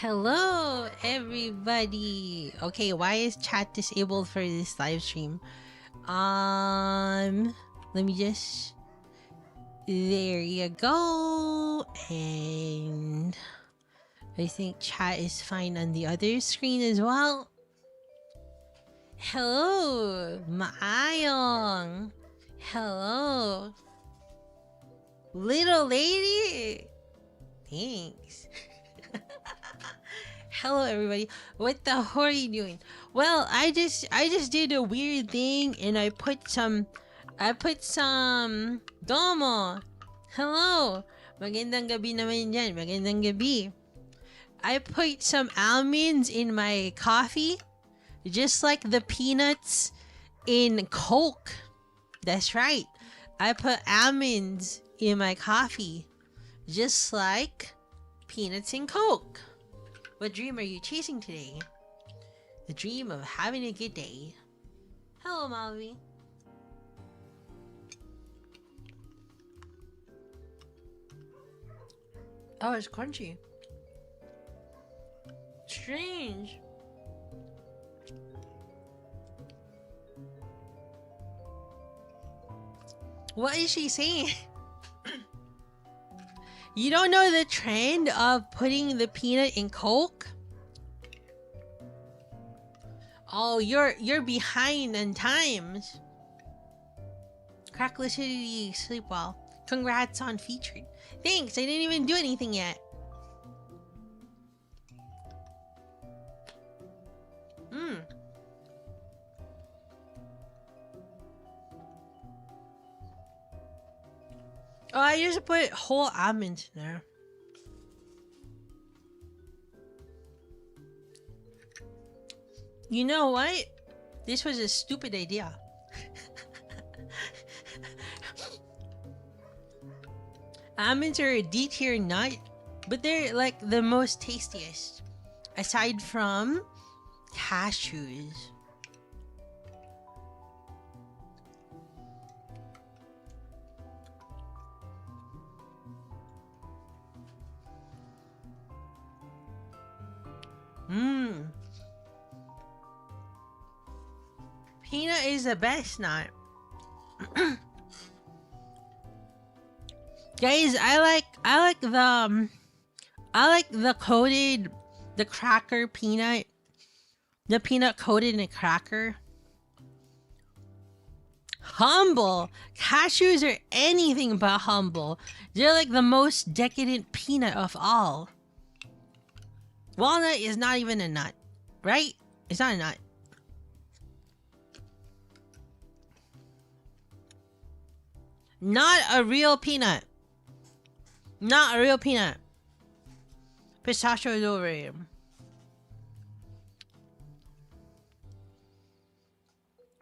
Hello, everybody. Okay, why is chat disabled for this live stream? Let me just. There you go. And I think chat is fine on the other screen as well. Hello, Maayong. Hello, little lady. Thanks. Hello, everybody. What the hell are you doing? Well, I just did a weird thing, and I put some domo. Hello. Magandang gabi naman yan. Magandang gabi. I put some almonds in my coffee, just like the peanuts in Coke. That's right. I put almonds in my coffee, just like peanuts in Coke. What dream are you chasing today? The dream of having a good day. Hello, Malvi. Oh, it's crunchy. Strange. What is she saying? You don't know the trend of putting the peanut in Coke? Oh, you're behind on times. Crack lucidity, sleep well. Congrats on featured. Thanks, I didn't even do anything yet. Oh, I just put whole almonds in there. You know what? This was a stupid idea. Almonds are a D-tier nut, but they're like the most tastiest, aside from cashews. Peanut is the best nut. Guys, I like the cracker peanut. The peanut coated in a cracker. Humble. Cashews are anything but humble. They're like the most decadent peanut of all. Walnut is not even a nut, right? It's not a nut. Not a real peanut. Not a real peanut. Pistachio is over here.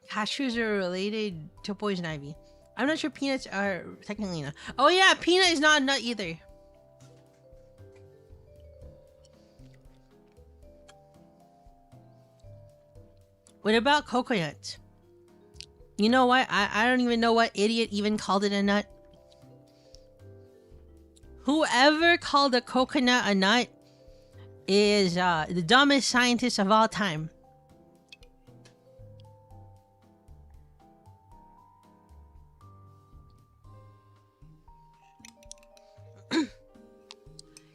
Cashews are related to poison ivy. I'm not sure peanuts are technically a nut. Oh yeah, peanut is not a nut either. What about coconuts? You know what? I don't even know what idiot even called it a nut. Whoever called a coconut a nut is the dumbest scientist of all time.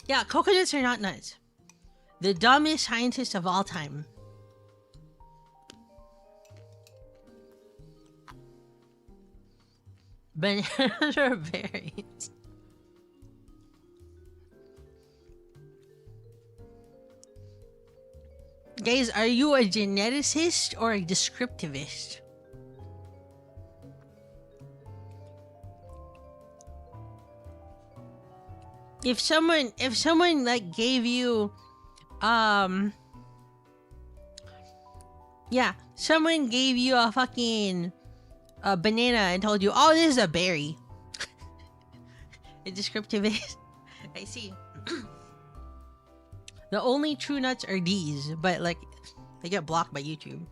Yeah, coconuts are not nuts. The dumbest scientist of all time. Bananas are berries. Guys, are you a geneticist or a descriptivist? If someone like gave you yeah, someone gave you a fucking banana and told you, oh, this is a berry. A descriptivist. I see. The only true nuts are these, but like they get blocked by YouTube.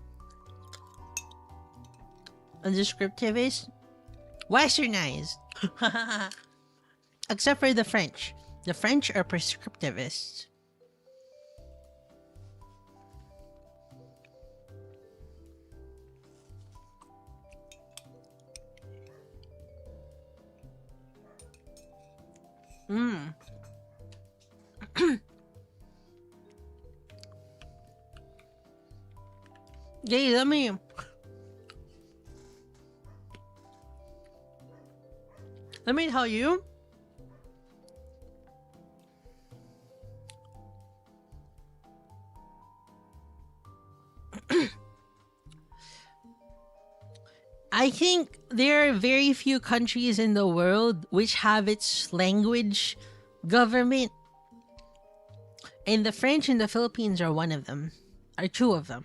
A descriptivist, westernized. Except for the French. The French are prescriptivists. Mm. Okay, let me tell you. I think there are very few countries in the world which have its language government. And the French in the Philippines are one of them. Are two of them.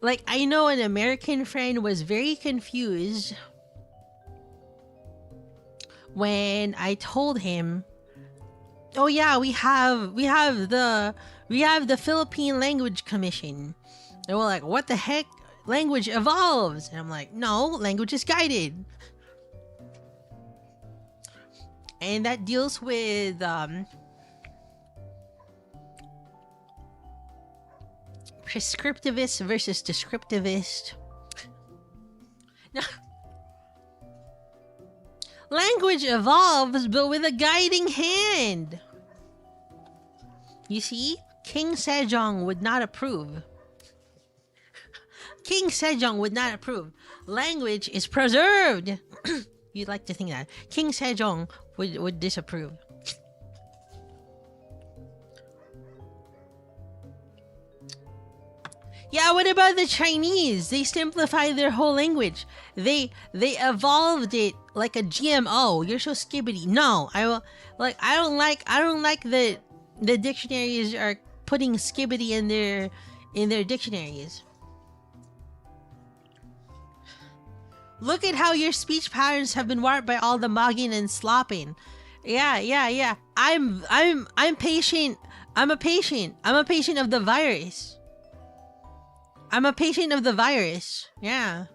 Like, I know an American friend was very confused when I told him, "Oh yeah, we have the Philippine Language Commission." And we're like, "What the heck? Language evolves." And I'm like, "No, language is guided." And that deals with prescriptivist versus descriptivist. Now, language evolves, but with a guiding hand. You see, King Sejong would not approve. King Sejong would not approve. Language is preserved. You'd like to think that. King Sejong would disapprove. Yeah, what about the Chinese? They simplified their whole language. They evolved it like a GMO. You're so skibbity. No, I don't like the dictionaries are putting skibbity in their dictionaries. Look at how your speech patterns have been warped by all the mugging and slopping. Yeah. I'm patient. I'm a patient of the virus. I'm a patient of the virus. Yeah.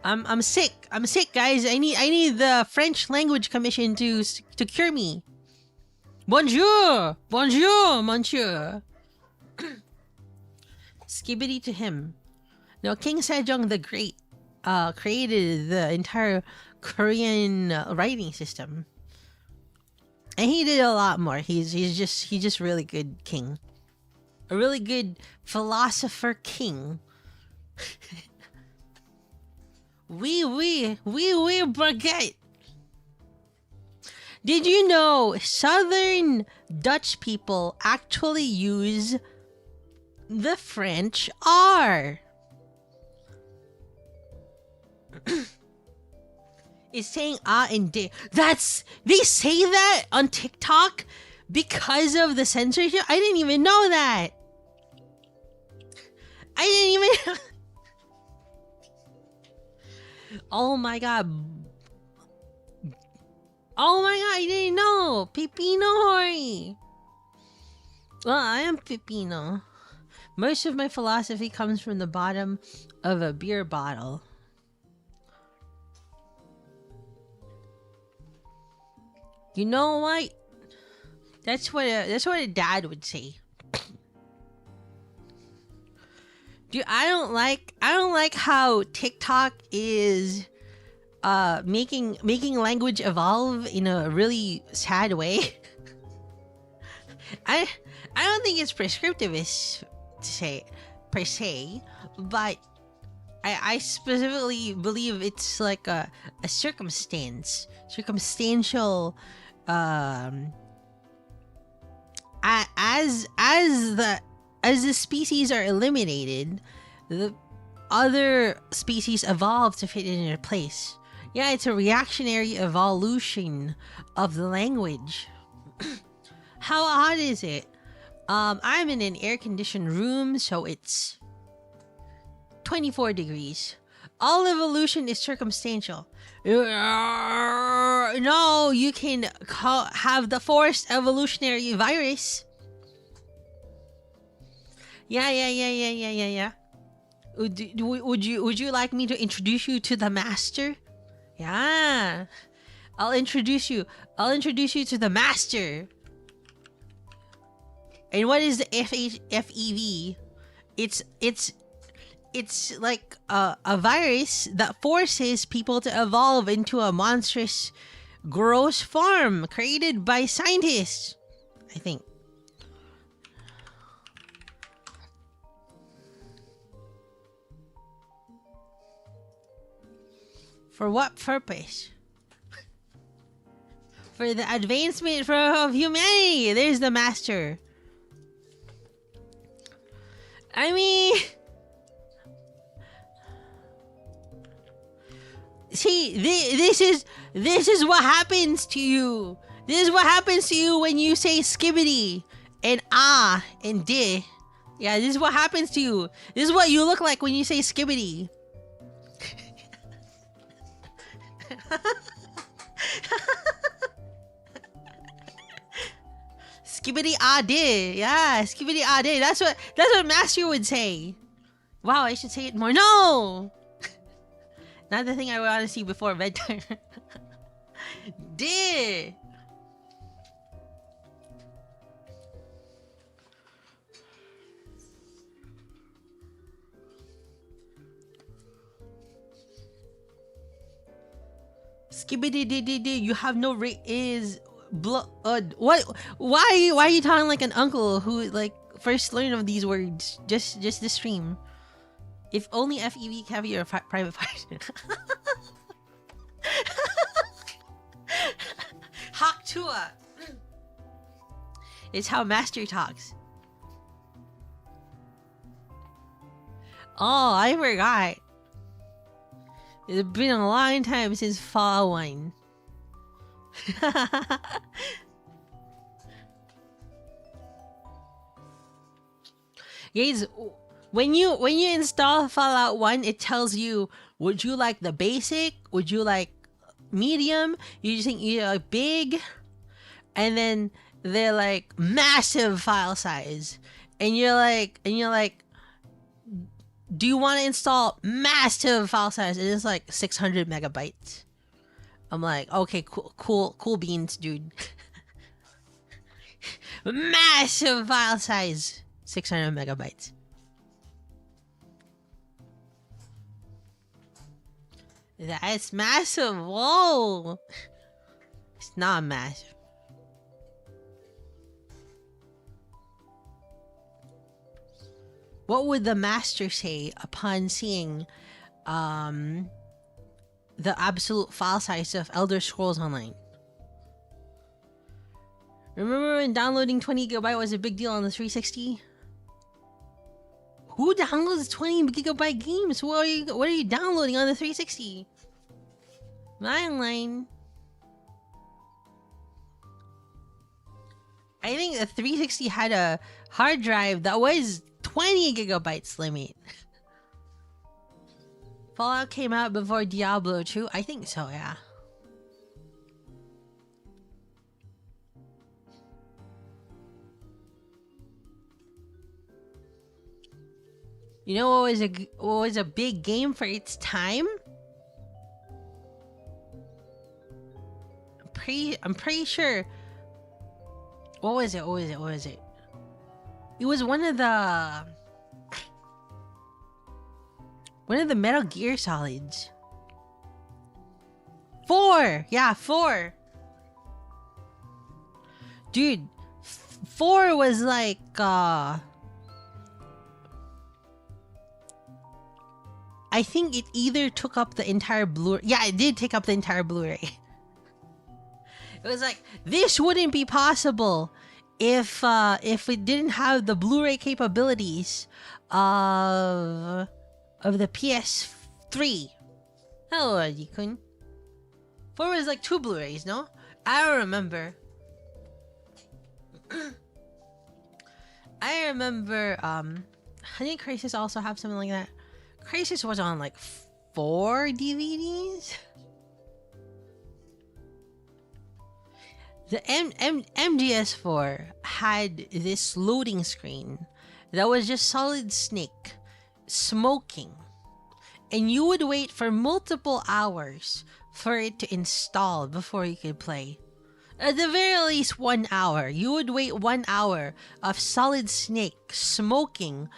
I'm sick. I'm sick, guys. I need the French Language Commission to cure me. Bonjour, monsieur. Skibbity to him. No, King Sejong the Great created the entire Korean writing system, and he did a lot more. He's just really good king, a really good philosopher king. Oui, baguette. Did you know Southern Dutch people actually use the French R? Is saying ah and de. They say that on TikTok because of the censorship. I didn't even know that. Oh my god, I didn't know. Pipino Hori. Well, I am Pipino. Most of my philosophy comes from the bottom of a beer bottle. You know what? That's what a dad would say. Dude, I don't like how TikTok is making language evolve in a really sad way. I don't think it's prescriptivist to say per se, but I specifically believe it's like a circumstantial as the species are eliminated, the other species evolve to fit in their place. Yeah, it's a reactionary evolution of the language. How odd is it? I'm in an air-conditioned room, so it's 24 degrees. All evolution is circumstantial. No, you can have the forced evolutionary virus. Yeah. Would you like me to introduce you to the master? Yeah. I'll introduce you to the master. And what is the FEV? It's it's like a virus that forces people to evolve into a monstrous, gross form created by scientists, I think. For what purpose? For the advancement of humanity. There's the master. I mean, see, this is what happens to you. This is what happens to you when you say skibbity and ah and di. Yeah, this is what happens to you. This is what you look like when you say skibbity. Skibbity ah di. Yeah, skibbity ah di. That's what Master would say. Wow, I should say it more. No! Not the thing I want to see before bedtime. Di. Skibbity di di di. You have no is blood. What? Why are you talking like an uncle who like first learned of these words? Just this stream. If only FEV have your private part. Haktua. It's how Master talks. Oh, I forgot. It's been a long time since Fall Wine. Guys, when you install Fallout 1, it tells you, would you like the basic? Would you like medium? You think you like big? And then they're like massive file size. And you're like, do you want to install massive file size? And it's like 600 megabytes. I'm like, okay, cool beans, dude. Massive file size, 600 megabytes. That's massive. Whoa. It's not massive. What would the master say upon seeing the absolute file size of Elder Scrolls Online? Remember when downloading 20 gigabyte was a big deal on the 360? Who downloads 20 gigabyte games? What are you downloading on the 360? Maayong. I think the 360 had a hard drive that was 20 gigabytes limit. Fallout came out before Diablo 2? I think so, yeah. You know what was a big game for its time? I'm pretty sure. What was it? It was one of the Metal Gear Solids. 4! Yeah, 4. Dude, 4 was like I think it either took up the entire Blu-ray. Yeah, it did take up the entire Blu-ray. It was like, this wouldn't be possible if it didn't have the Blu-ray capabilities of the PS3. Hello, Ajikun. 4 was like 2 Blu-rays, no? I don't remember. I remember, I think Crisis also have something like that. Crisis was on like 4 DVDs. The MGS4 had this loading screen that was just Solid Snake smoking, and you would wait for multiple hours for it to install before you could play. At the very least 1 hour. You would wait 1 hour of Solid Snake smoking,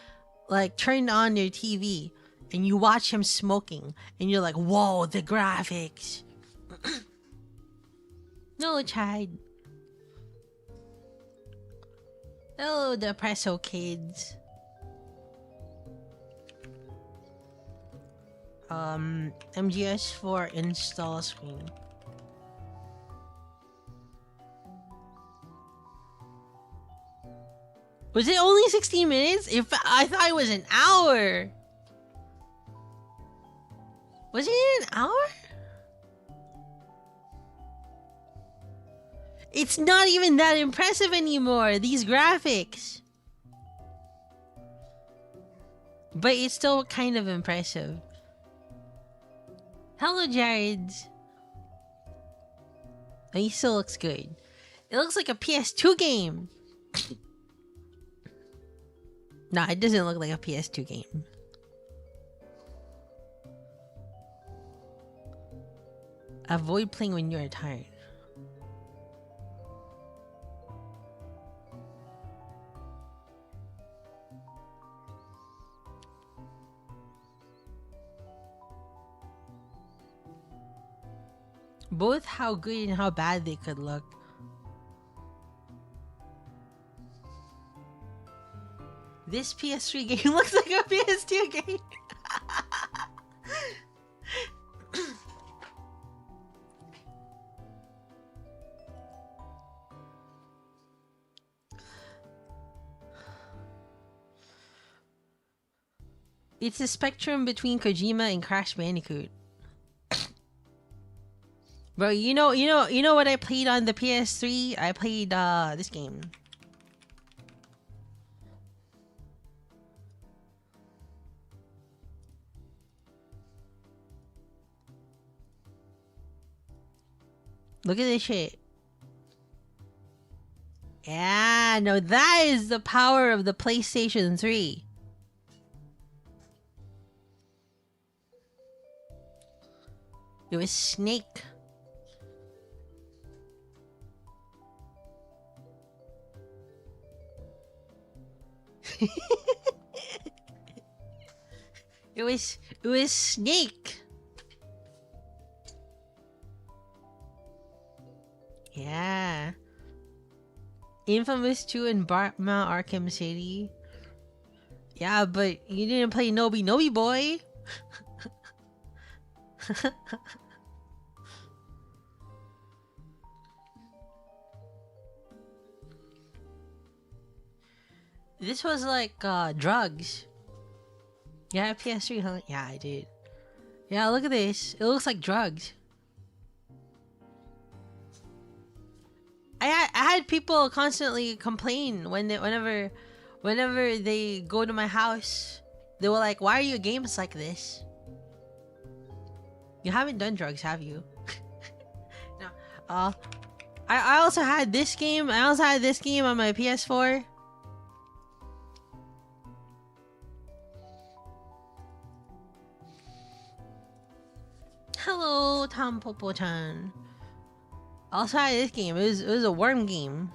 like turned on your TV, and you watch him smoking, and you're like, whoa, the graphics. No, child. Oh, the Presso kids. MGS4 install screen. Was it only 16 minutes? I thought it was an hour. Was it an hour? It's not even that impressive anymore, these graphics. But it's still kind of impressive. Hello, Jared. Oh, he still looks good. It looks like a PS2 game. Nah, it doesn't look like a PS2 game. Avoid playing when you're tired. Both how good and how bad they could look. This PS3 game looks like a PS2 game. It's a spectrum between Kojima and Crash Bandicoot. Bro, you know what I played on the PS3? I played this game. Look at this shit. Yeah, no, that is the power of the PlayStation 3. It was Snake. It was Snake. Yeah. Infamous 2 and Batman Arkham City. Yeah, but you didn't play Nobi Boy. This was like drugs. Yeah, PS3, huh? Yeah, I did. Yeah, look at this. It looks like drugs. I had people constantly complain whenever they go to my house. They were like, "Why are your games like this?" You haven't done drugs, have you? No. I also had this game. I also had this game on my PS4. Hello, Tom Popo-chan. Also had this game. It was a worm game.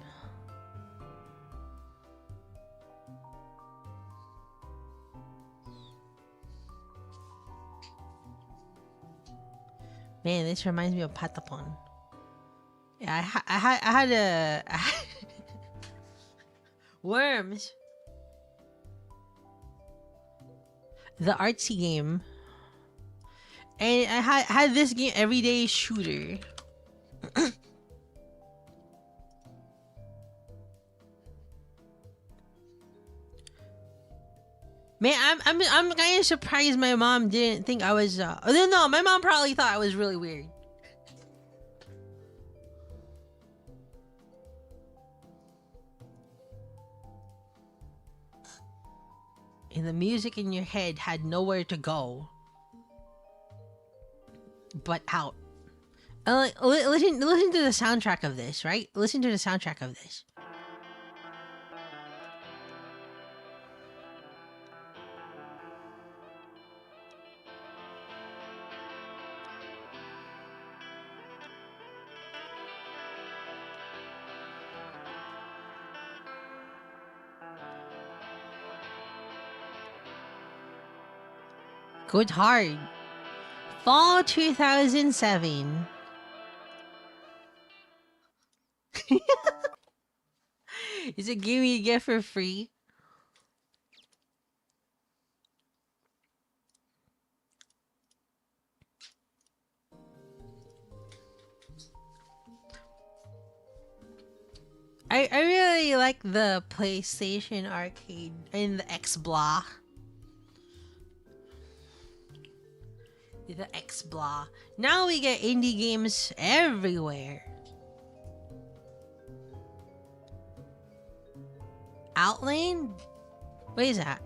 Man, this reminds me of Patapon. Yeah, I had a worms. The artsy game. And I had this game, Everyday Shooter. Man, I'm kind of surprised my mom didn't think I was. No, my mom probably thought I was really weird. And the music in your head had nowhere to go but out. Listen to the soundtrack of this, right? Listen to the soundtrack of this. Good hard. Fall 2007. Is a game you get for free? I really like the PlayStation Arcade and the X-Blah. The X-Blah. Now we get indie games everywhere. Outland? What is that?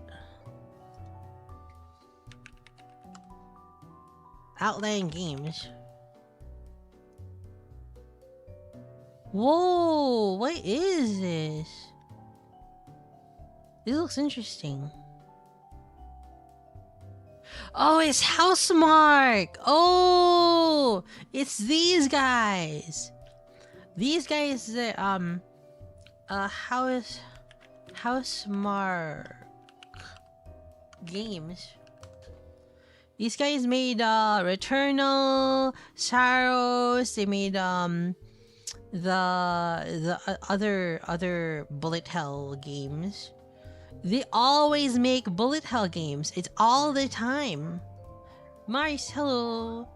Outland Games. Whoa, what is this? This looks interesting. Oh, it's Housemarque. Oh, it's these guys. These guys that Housemarque Games. These guys made Returnal, Saros. They made the other bullet hell games. They always make bullet hell games. It's all the time. Mars, hello.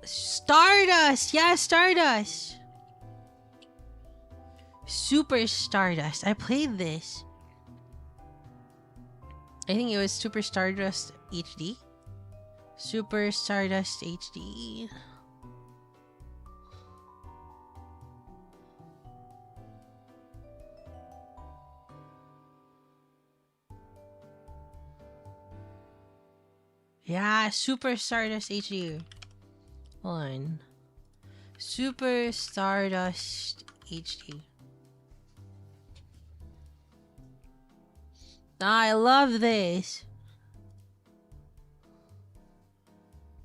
Stardust. Yeah, Stardust. Super Stardust. I played this. I think it was Super Stardust HD. Super Stardust HD. Yeah, Super Stardust HD. Hold on. Super Stardust HD. I love this.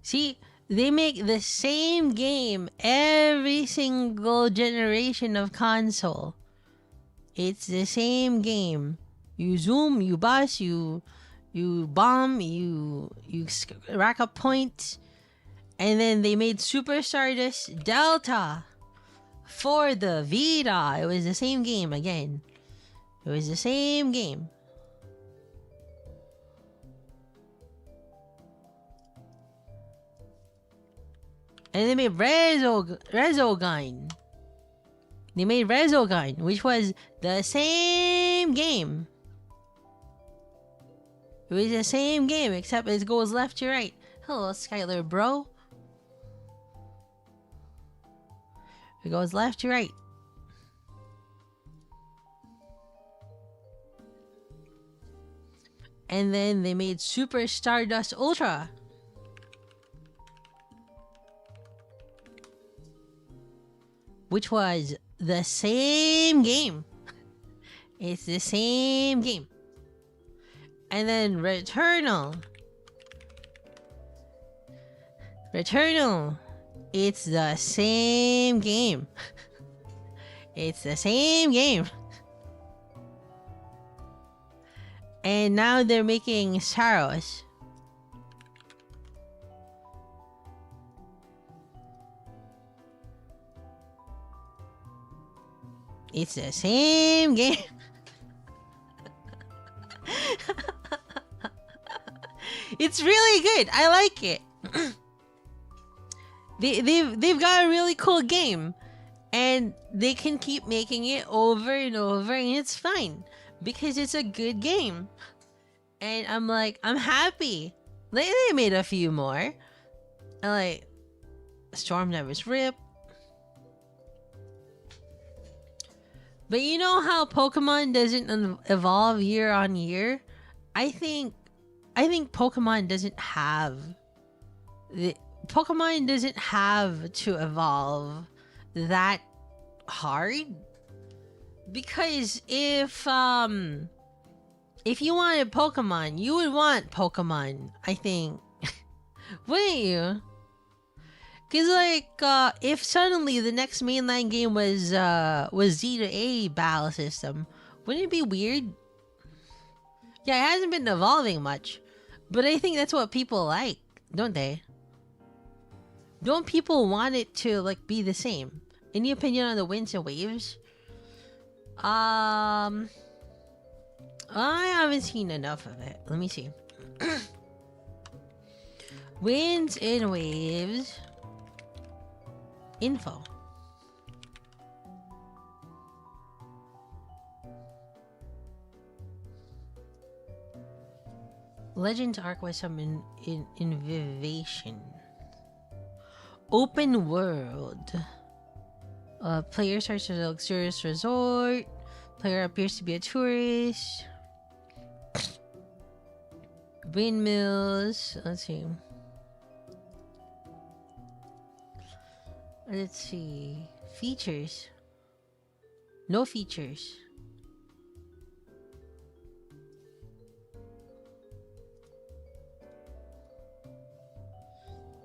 See, they make the same game every single generation of console. It's the same game. You zoom, you bust, you bomb, you rack up points. And then they made Super Stardust Delta for the Vita. It was the same game again. It was the same game. And they made Resogun. They made Resogun, which was the same game. It was the same game, except it goes left to right. Hello, Skylar, bro. It goes left to right. And then they made Super Stardust Ultra. Which was the same game. It's the same game. And then Returnal. It's the same game. It's the same game. And now they're making Saros. It's the same game. It's really good. I like it. They've got a really cool game, and they can keep making it over and over, and it's fine because it's a good game. And I'm like, I'm happy. They made a few more. And like Storm Never's Rip. But you know how Pokemon doesn't evolve year on year? I think Pokemon doesn't have to evolve that hard, because if you wanted Pokemon, you would want Pokemon, I think. Wouldn't you? Because like if suddenly the next mainline game was Z to A battle system, Wouldn't it be weird? Yeah, it hasn't been evolving much. But I think that's what people like, don't they? Don't people want it to like be the same? Any opinion on the winds and waves? I haven't seen enough of it. Let me see. Winds and waves info. Legends Arc was some innovation. Open world. Player starts as a luxurious resort. Player appears to be a tourist. Windmills. Let's see. Features. No features.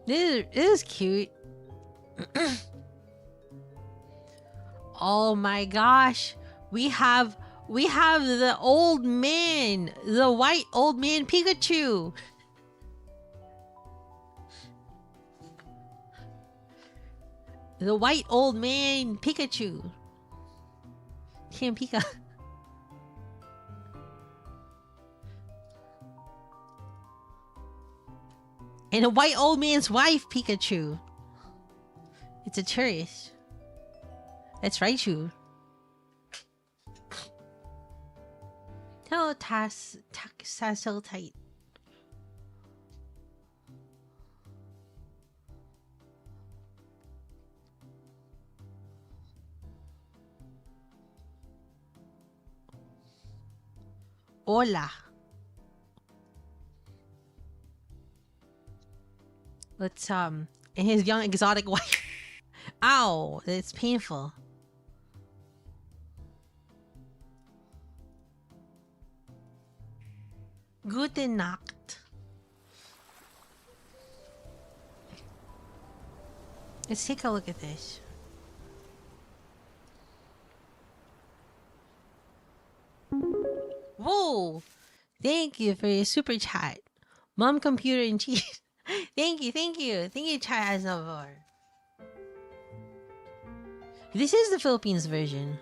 This is cute. Oh my gosh. We have the old man. The white old man Pikachu. The white old man Pikachu. Can't Pika. And a white old man's wife, Pikachu. It's a tourist. That's Raichu. Hello, Tasseltite. Hola. Let's and his young exotic wife. Ow, it's painful. Gute Nacht. Let's take a look at this. Whoa! Thank you for your super chat. Mom, computer, and cheese. Thank you. Thank you, Chat Aznavour. This is the Philippines version.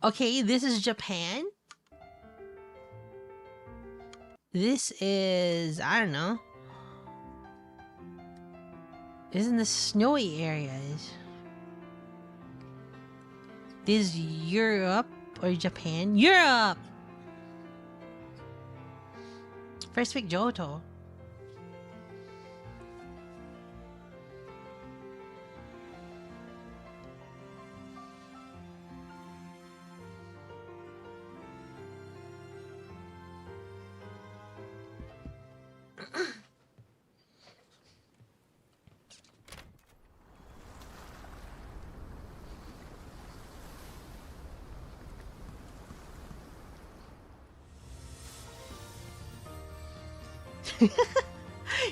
Okay, this is Japan. This is, I don't know. This is in the snowy areas. This is Europe or Japan? Europe! First pick Johto.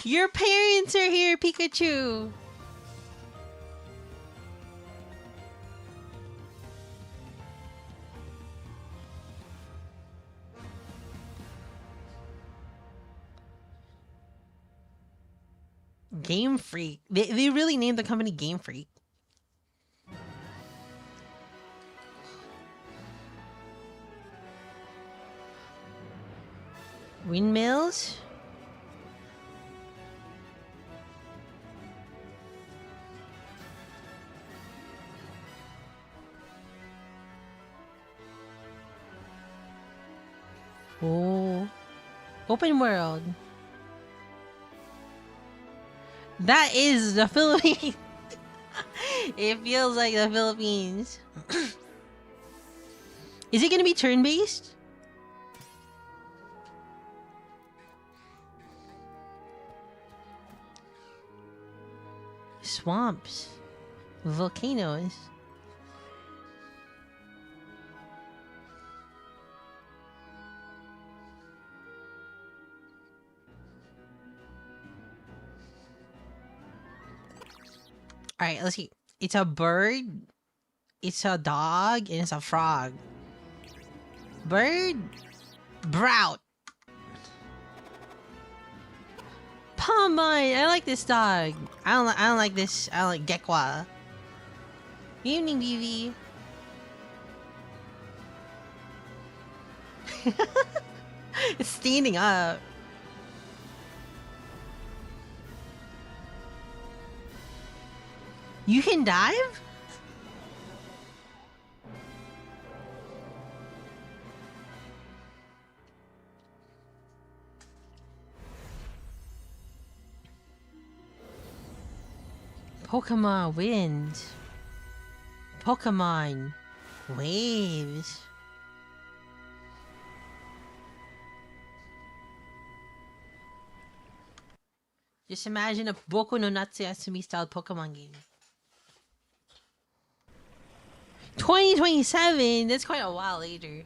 Your parents are here, Pikachu. Game Freak. They really named the company Game Freak. Windmills? Oh. Open world. That is the Philippines. It feels like the Philippines. Is it gonna be turn-based? Swamps. Volcanoes. Alright, let's see. It's a bird, it's a dog, and it's a frog. Bird. Brout. Palmine. I like this dog. I don't like this. I don't like Gekwa. Evening, BV. It's standing up. You can dive? Pokemon wind. Pokemon waves. Just imagine a Boku no Natsuyatsumi style Pokemon game. 2027? That's quite a while later.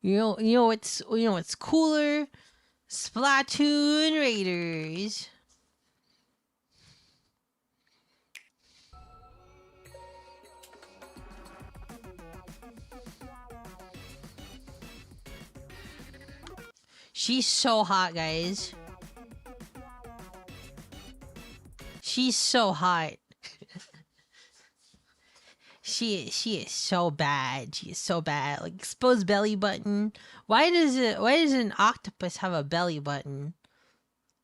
You know what's cooler? Splatoon Raiders. She's so hot, guys. She's so hot. She is so bad. She is so bad. Like, exposed belly button. Why does an octopus have a belly button?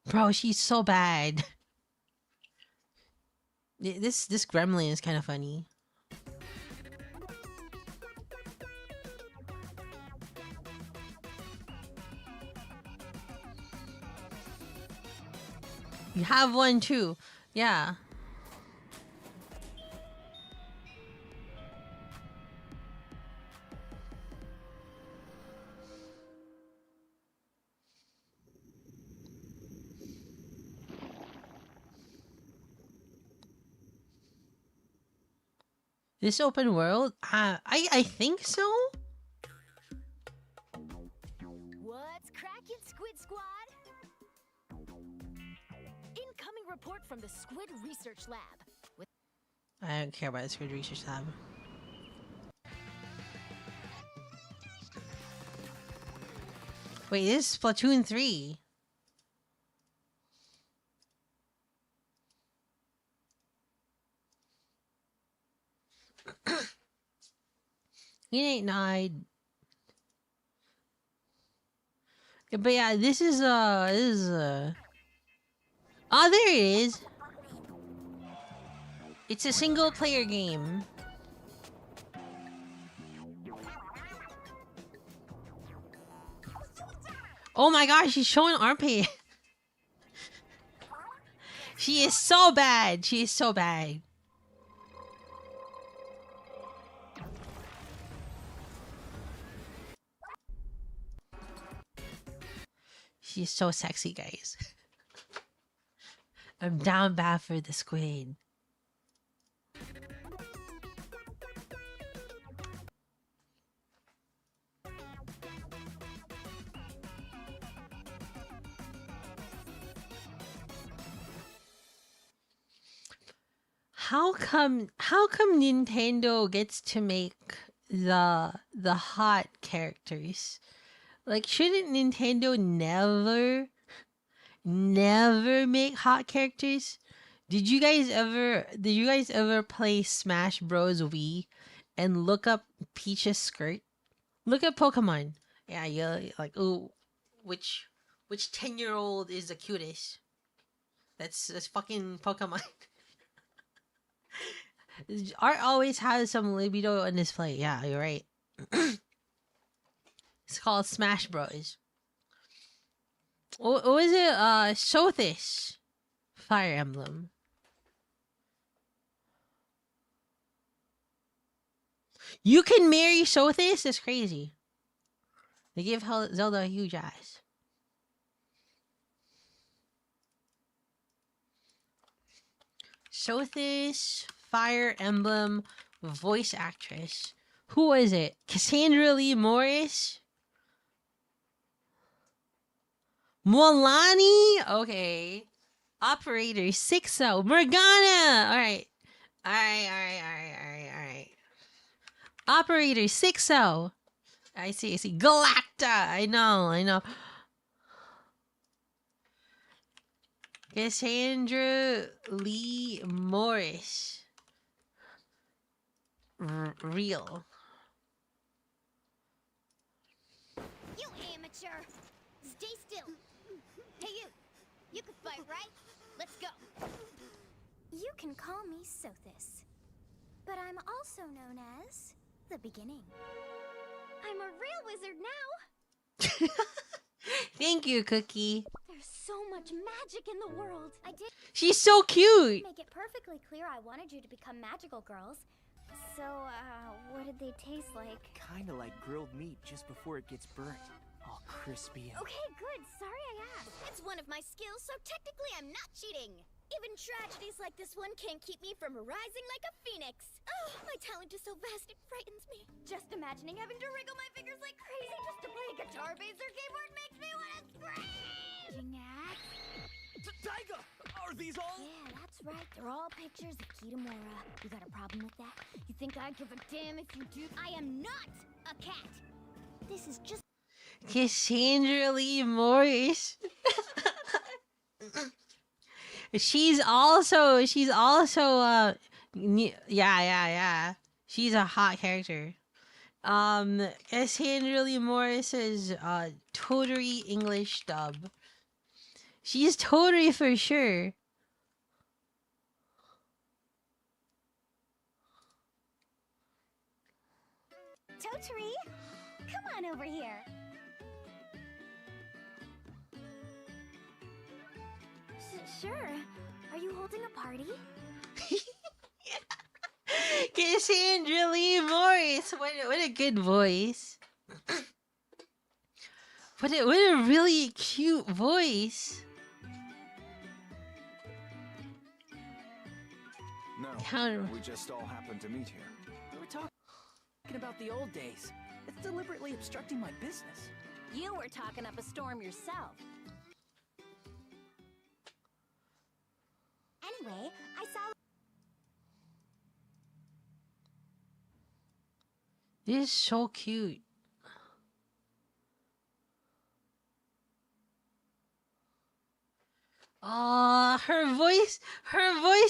Bro, she's so bad. This gremlin is kind of funny. You have one too. Yeah. This open world? I think so. What's cracking, Squid Squad? Incoming report from the Squid Research Lab. I don't care about the Squid Research Lab. Wait, this is Splatoon 3. It ain't nine. But yeah, this is oh, there it is. It's a single player game. Oh my gosh, she's showing armpit. She is so bad. She is so bad. She's so sexy, guys. I'm down bad for the squid. How come Nintendo gets to make the hot characters? Like, shouldn't Nintendo never make hot characters? Did you guys ever play Smash Bros. Wii and look up Peach's skirt? Look at Pokemon. Yeah, you're like, oh, which 10-year-old is the cutest? That's fucking Pokemon. Art always has some libido on display. Yeah, you're right. It's called Smash Bros. What was it? Sothis. Fire Emblem. You can marry Sothis? That's crazy. They give Zelda a huge ass. Sothis, Fire Emblem, voice actress. Who was it? Cassandra Lee Morris? Molani? Okay. Operator, Sixo, Morgana! Alright. Alright. Operator 60. I see. Galacta. I know. Cassandra Lee Morris. Real. You amateur! Stay still! Hey you! You can fight, right? Let's go! You can call me Sothis. But I'm also known as the beginning. I'm a real wizard now! Thank you, Cookie. There's so much magic in the world! I did She's so cute. make it perfectly clear I wanted you to become magical girls. So, what did they taste like? Kinda like grilled meat just before it gets burnt. All crispy and... Okay, good. Sorry I asked. It's one of my skills, so technically I'm not cheating. Even tragedies like this one can't keep me from rising like a phoenix. Oh, my talent is so vast it frightens me. Just imagining having to wriggle my fingers like crazy just to play a guitar-based or keyboard makes me want to scream! Taiga! Are these all? Yeah, that's right. They're all pictures of Kitamura. You got a problem with that? You think I'd give a damn if you do? I am not a cat! This is just... Cassandra Lee Morris. She's also yeah. She's a hot character. Cassandra Lee Morris's Totally English dub. She's Totally for sure. Totri, come on over here. Sure. Are you holding a party? Cassandra Lee Morris. What a good voice. What a really cute voice. No, we just all happened to meet here. We were talking about the old days. It's deliberately obstructing my business. You were talking up a storm yourself. Anyway, I saw... This is so cute. Oh, her voice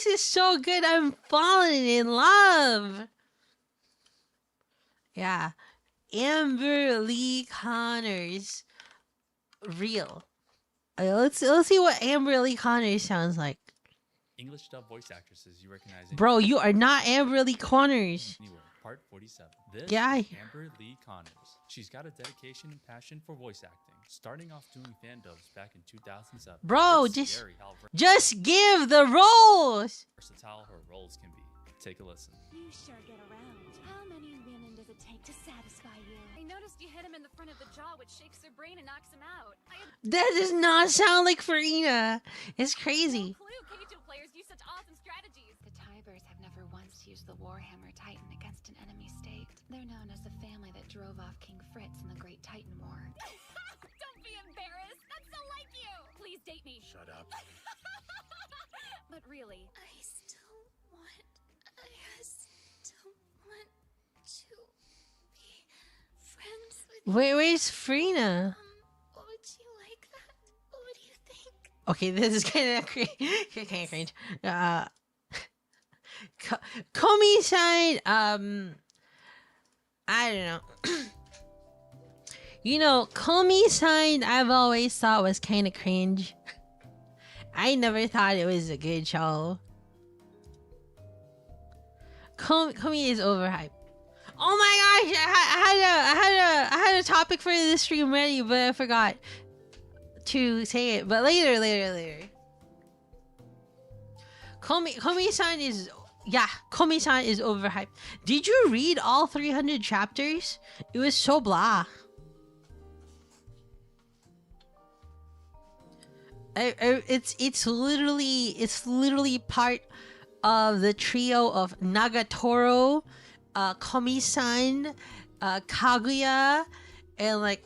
is so good. I'm falling in love. Yeah. Amber Lee Connors. Real. Let's see what Amber Lee Connors sounds like. English dub voice actresses you recognize. Bro, you are not Amber Lee Connors. Anyway, part 47. This Yeah. is Amber Lee Connors. She's got a dedication and passion for voice acting, starting off doing fan dubs back in 2007. Bro, It's just scary how just give the roles. versatile her roles can be. Take a listen. You sure get around. How many women does it take to satisfy you? I noticed you hit him in the front of the jaw, which shakes their brain and knocks him out. I had That does not sound like Farina. It's crazy. no clue K2 players use such awesome strategies. The Tigers have never once used the Warhammer Titan against an enemy state. They're known as the family that drove off King Fritz in the Great Titan War. Don't be embarrassed. That's so like you. Please date me. Shut up. But really, I still want to be friends with Where's Farina? Would you like that? What do you think? Okay, this is kind of cringe. Komi-san, I don't know. You know, Komi-san, I've always thought was kind of cringe. I never thought it was a good show. Komi is overhyped. Oh my gosh, I had a topic for this stream ready, but I forgot to say it. But later. Komi-san is overhyped. Did you read all 300 chapters? It was so blah. It's literally part of the trio of Nagatoro, Komi-san, Kaguya, and like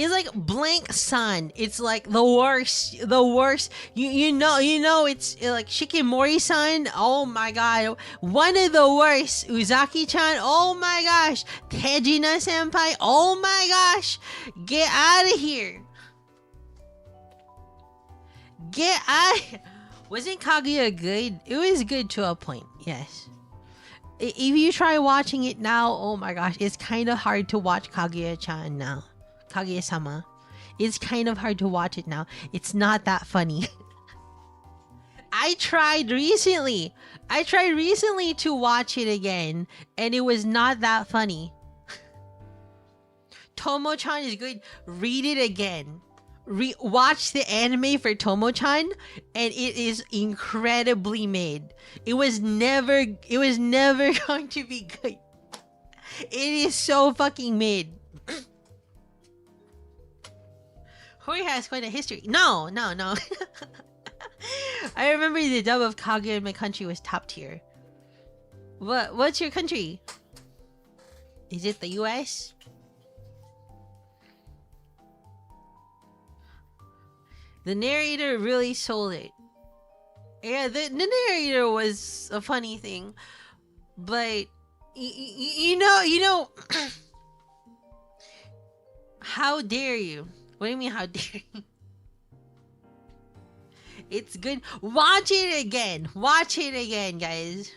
It's like blank sun. It's like the worst. You know it's like Shikimori-san. Oh my god, one of the worst. Uzaki-chan. Oh my gosh, Tejina senpai. Oh my gosh, get out of here. Get out. Wasn't Kaguya good? It was good to a point. Yes. If you try watching it now, oh my gosh, it's kind of hard to watch Kaguya-chan now. Kaguya-sama. It's kind of hard to watch it now. It's not that funny. I tried recently to watch it again, and it was not that funny. Tomo-chan is good. Read it again. Watch the anime for Tomo-chan, and it is incredibly made. It was never going to be good. It is so fucking made. Horori has quite a history. No. I remember the dub of Kaguya in my country was top tier. What's your country? Is it the US? The narrator really sold it. Yeah, the narrator was a funny thing, but you know, how dare you? What do you mean, how dare you? It's good. Watch it again, guys.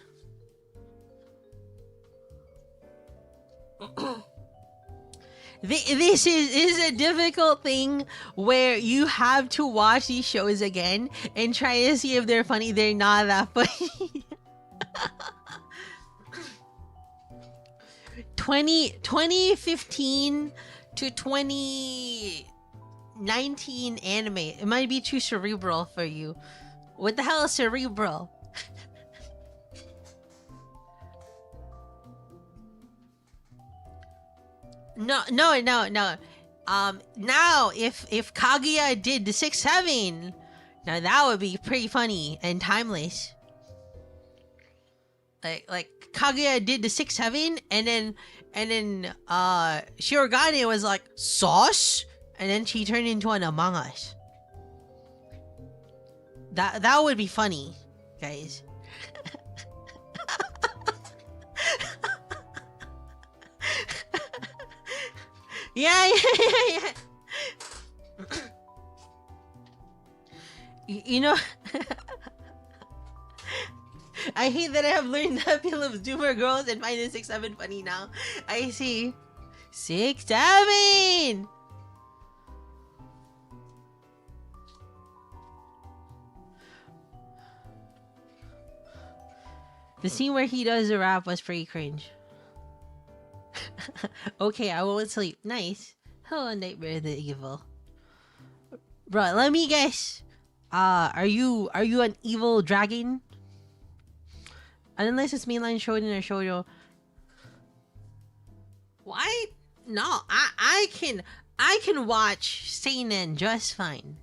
This is a difficult thing where you have to watch these shows again and try to see if they're funny. They're not that funny. 2015 to 2019 anime. It might be too cerebral for you. What the hell is cerebral? No. Now, if Kaguya did the 6-7, now that would be pretty funny and timeless. Like Kaguya did the 6-7, and then Shirogane was like sauce, and then she turned into an Among Us. That would be funny, guys. Yeah. You know, I hate that I have learned the appeal of Zoomer girls and find the 6-7 funny now. I see. 6-7! The scene where he does the rap was pretty cringe. Okay, I won't sleep. Nice. Hello, Nightmare the Evil. Bro, let me guess. Are you an evil dragon? Unless it's mainline shonen or shoujo. Why? No, I can watch seinen just fine.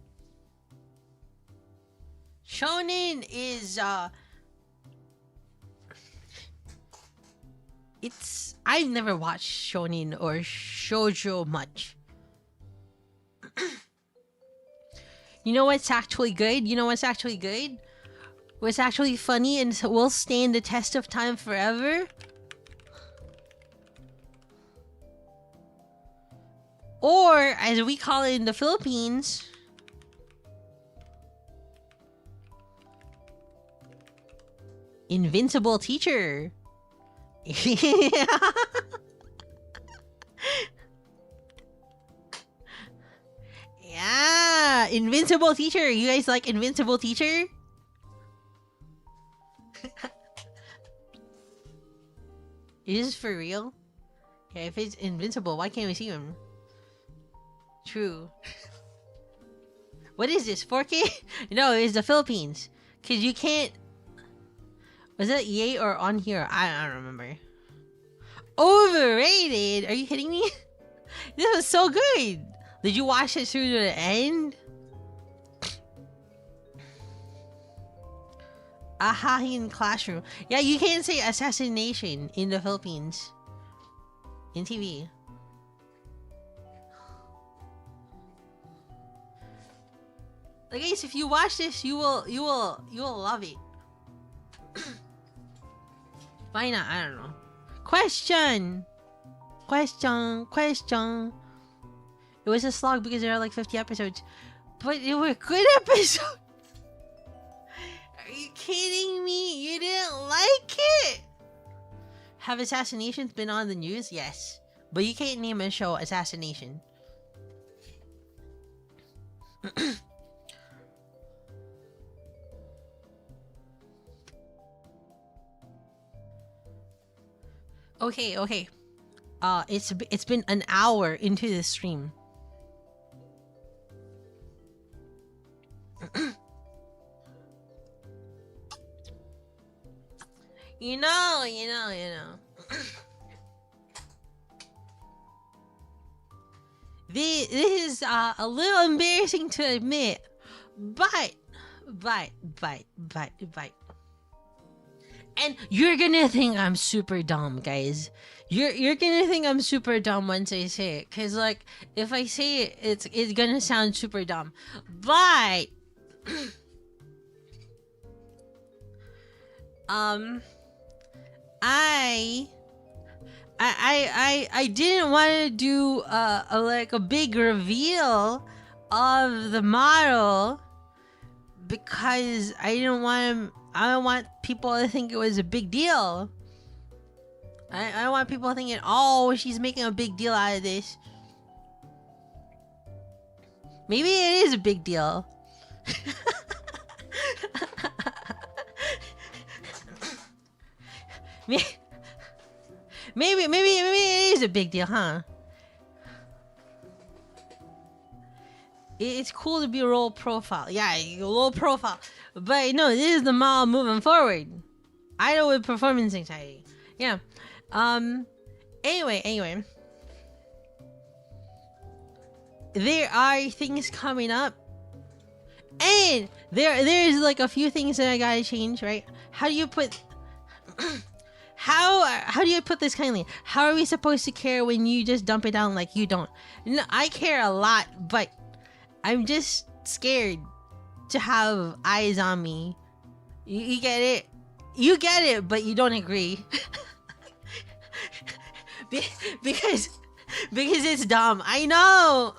Shonen is I've never watched shonen or shoujo much. You know what's actually good? What's actually funny and will stand the test of time forever? Or, as we call it in the Philippines, Invincible Teacher. Yeah, Invincible Teacher. You guys like Invincible Teacher? Is this for real? Yeah, if it's invincible, why can't we see him? True. What is this, 4K? No, it's the Philippines. Cause you can't. Was that EA or on here? I don't remember. Overrated? Are you kidding me? This was so good. Did you watch it through to the end? Ahahin Classroom. Yeah, you can't say assassination in the Philippines. In TV. Like, guys, if you watch this, you will love it. Why not? I don't know. Question. It was a slog because there are like 50 episodes, but they were good episodes. Are you kidding me? You didn't like it? Have assassinations been on the news? Yes, but you can't name a show assassination. Okay. It's been an hour into the stream. You know. This is a little embarrassing to admit, but. And you're gonna think I'm super dumb, guys. You're gonna think I'm super dumb once I say it, cause like if I say it, it's gonna sound super dumb. But I didn't want to do a big reveal of the model because I don't want people to think it was a big deal. I don't want people thinking, oh, she's making a big deal out of this. Maybe it is a big deal. Maybe it is a big deal, huh? It's cool to be a low profile. Yeah, low profile. But no, this is the model moving forward. Idol with performance anxiety. Yeah. Anyway. There are things coming up. And there's like a few things that I gotta change, right? How do you put how do you put this kindly? How are we supposed to care when you just dump it down like you don't? No, I care a lot, but I'm just scared to have eyes on me. You get it? You get it, but you don't agree. because it's dumb. I know.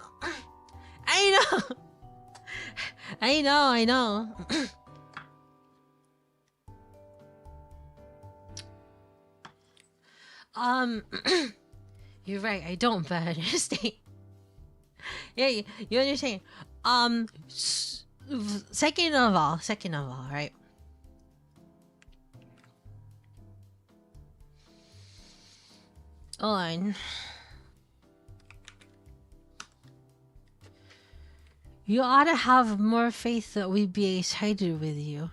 You're right. I don't, but I understand. Yeah, you understand. Second of all, right? Hold on. You ought to have more faith that we'd be excited with you.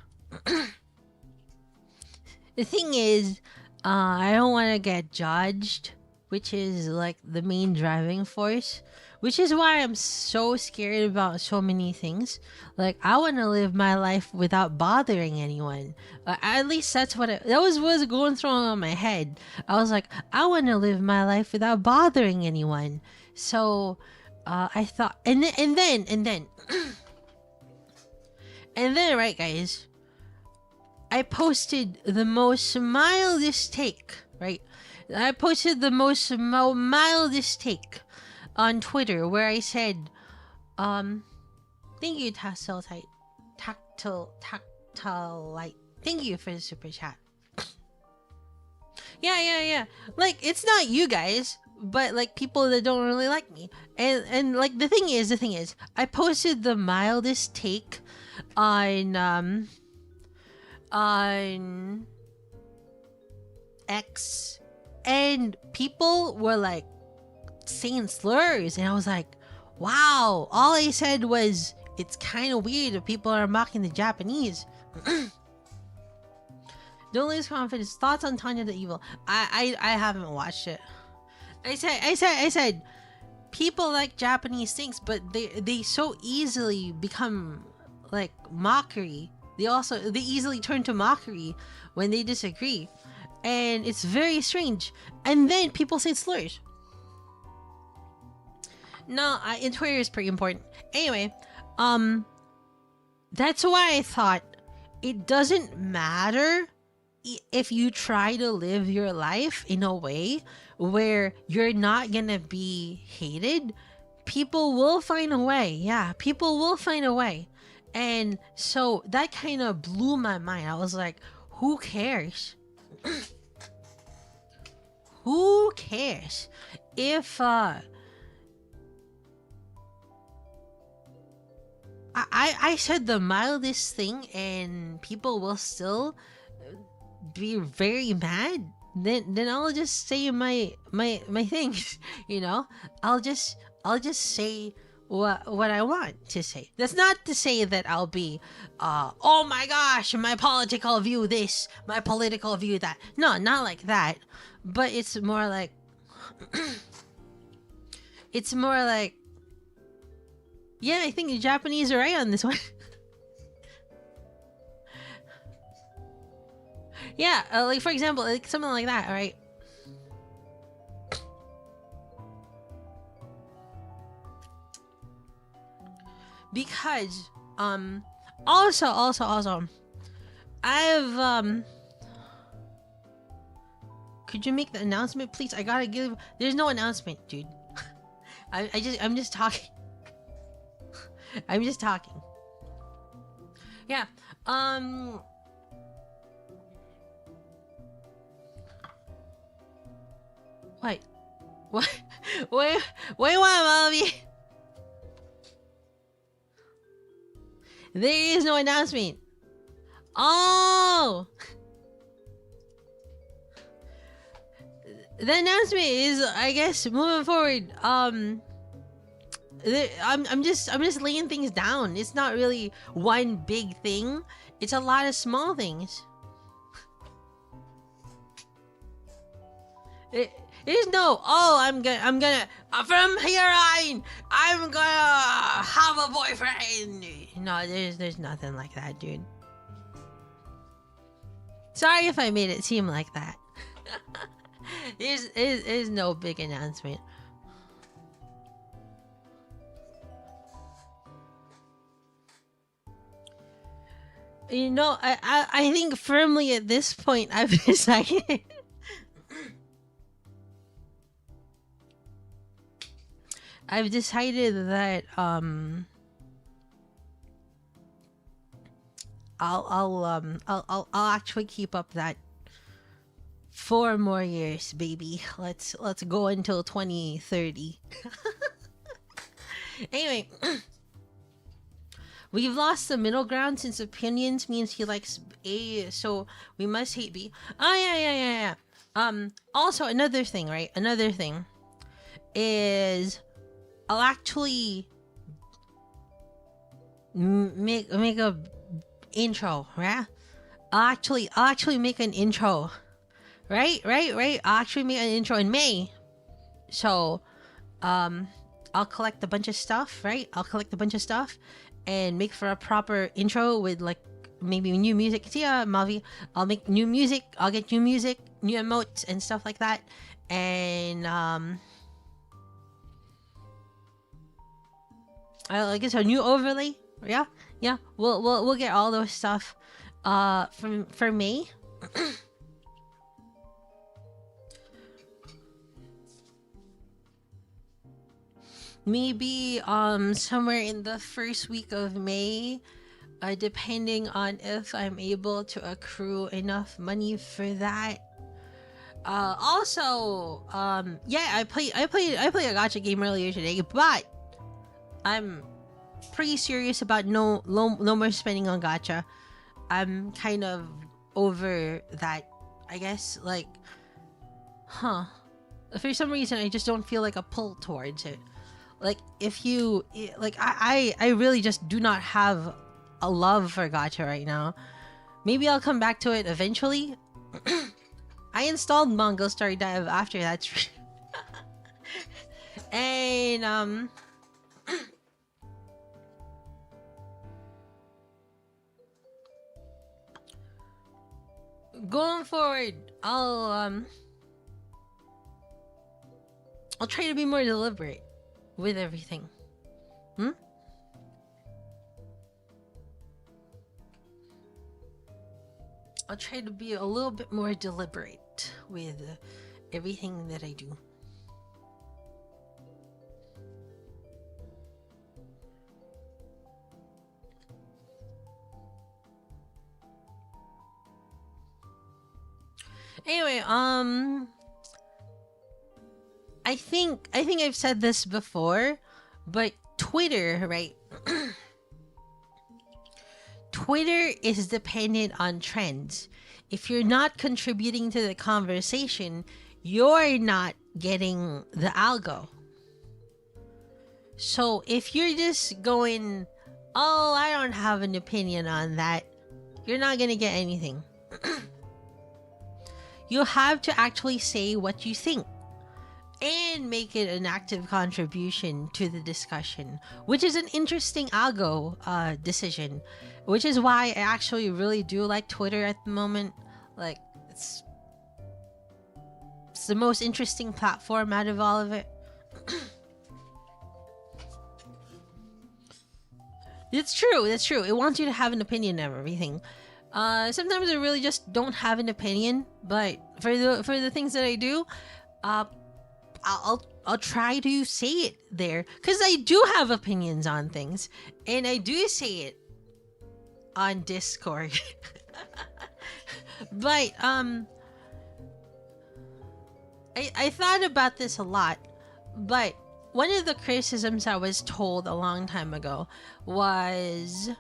The thing is, I don't want to get judged, which is like the main driving force, which is why I'm so scared about so many things. Like, I want to live my life without bothering anyone. At least that's that was going through on my head. I was like, I want to live my life without bothering anyone. So I thought, and then right, guys, I posted the most mildest take, right? I posted the most mildest take on Twitter where I said, thank you, Tactile Light. Thank you for the super chat. Yeah. Like, it's not you guys, but like people that don't really like me. And like the thing is, I posted the mildest take on X, and people were like saying slurs, and I was like, wow. All I said was, it's kind of weird if people are mocking the Japanese. Don't lose confidence. Thoughts on Tanya the Evil? I haven't watched it. I said people like Japanese things, but they so easily become like mockery. They easily turn to mockery when they disagree, and it's very strange. And then people say slurs. No, Twitter is pretty important. Anyway, That's why I thought it doesn't matter if you try to live your life in a way where you're not gonna be hated. People will find a way. Yeah, people will find a way. And so that kind of blew my mind. I was like, who cares? Who cares if I said the mildest thing and people will still be very mad? Then I'll just say my things, you know? I'll just say what I want to say. That's not to say that I'll be oh my gosh, my political view this, my political view that. No, not like that. But it's more like it's more like, yeah, I think the Japanese are right on this one. Yeah, like for example, like something like that, right? Because also I've could you make the announcement, please? I gotta give. There's no announcement, dude. I'm just talking. I'm just talking. Yeah. Wait. What? Wait, one, mommy. There is no announcement. Oh. The announcement is, I guess, moving forward. I'm just laying things down. It's not really one big thing. It's a lot of small things. There's no, oh, I'm gonna from here on, I'm gonna have a boyfriend. No, there's nothing like that, dude. Sorry if I made it seem like that. There's no big announcement. You know, I think firmly at this point I've decided. I've decided that I'll actually keep up that 4 more years, baby. Let's go until 2030. Anyway, we've lost the middle ground since opinions means he likes A, so we must hate B. Oh yeah. Also another thing, right? Another thing is I'll actually make a intro, right? I'll actually make an intro. Right. I'll actually make an intro in May. So, I'll collect a bunch of stuff, right? I'll collect a bunch of stuff and make for a proper intro with like maybe new music. See, Mavi, I'll make new music. I'll get new music, new emotes and stuff like that. And I guess a new overlay. Yeah. We'll get all those stuff for May. Maybe somewhere in the first week of May, depending on if I'm able to accrue enough money for that. Also, yeah, I played a gacha game earlier today, but I'm pretty serious about no more spending on gacha. I'm kind of over that, I guess. Like, for some reason I just don't feel like a pull towards it. Like, if you like, I really just do not have a love for gacha right now. Maybe I'll come back to it eventually. I installed Mongol Story Dive after that stream. And going forward, I'll try to be more deliberate with everything. I'll try to be a little bit more deliberate with everything that I do. Anyway, I think I've said this before, but Twitter, right? Twitter is dependent on trends. If you're not contributing to the conversation, you're not getting the algo. So if you're just going, oh, I don't have an opinion on that, you're not gonna get anything. You have to actually say what you think and make it an active contribution to the discussion, which is an interesting algo decision, which is why I actually really do like Twitter at the moment. Like, it's the most interesting platform out of all of it. It's true. It wants you to have an opinion of everything. Sometimes I really just don't have an opinion, but for the things that I do, I'll try to say it there, because I do have opinions on things, and I do say it on Discord. But I thought about this a lot, but one of the criticisms I was told a long time ago was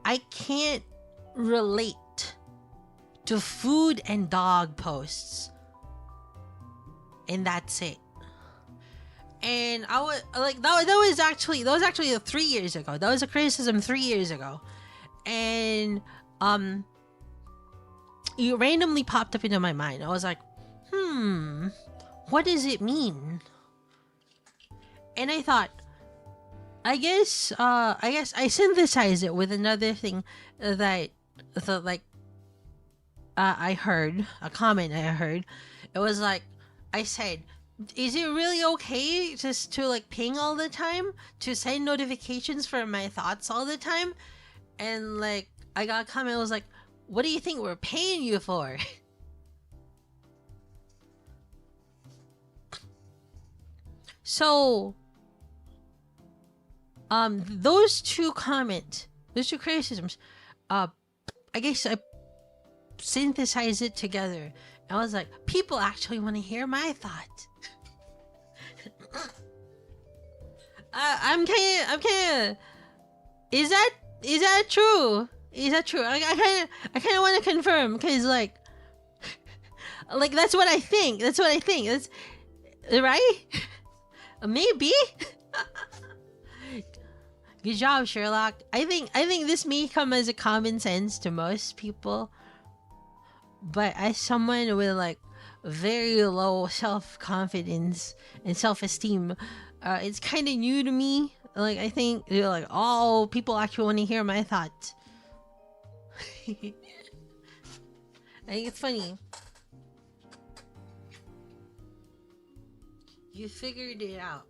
I can't relate to food and dog posts, and that's it. And I was like, that was actually 3 years ago. That was a criticism 3 years ago, and it randomly popped up into my mind. I was like, what does it mean? And I thought, I guess I synthesized it with another thing that I heard, a comment I heard. It was like, I said, is it really okay just to like ping all the time, to send notifications for my thoughts all the time? And like, I got a comment, it was like, what do you think we're paying you for? So those two criticisms, I guess I synthesized it together. I was like, people actually want to hear my thoughts. I'm kind of. Is that true? Is that true? I kind of want to confirm, because like that's what I think. That's right. Maybe. Good job, Sherlock. I think this may come as a common sense to most people, but as someone with like very low self-confidence and self-esteem, it's kind of new to me. Like, I think they're like, oh, people actually want to hear my thoughts. I think it's funny. You figured it out.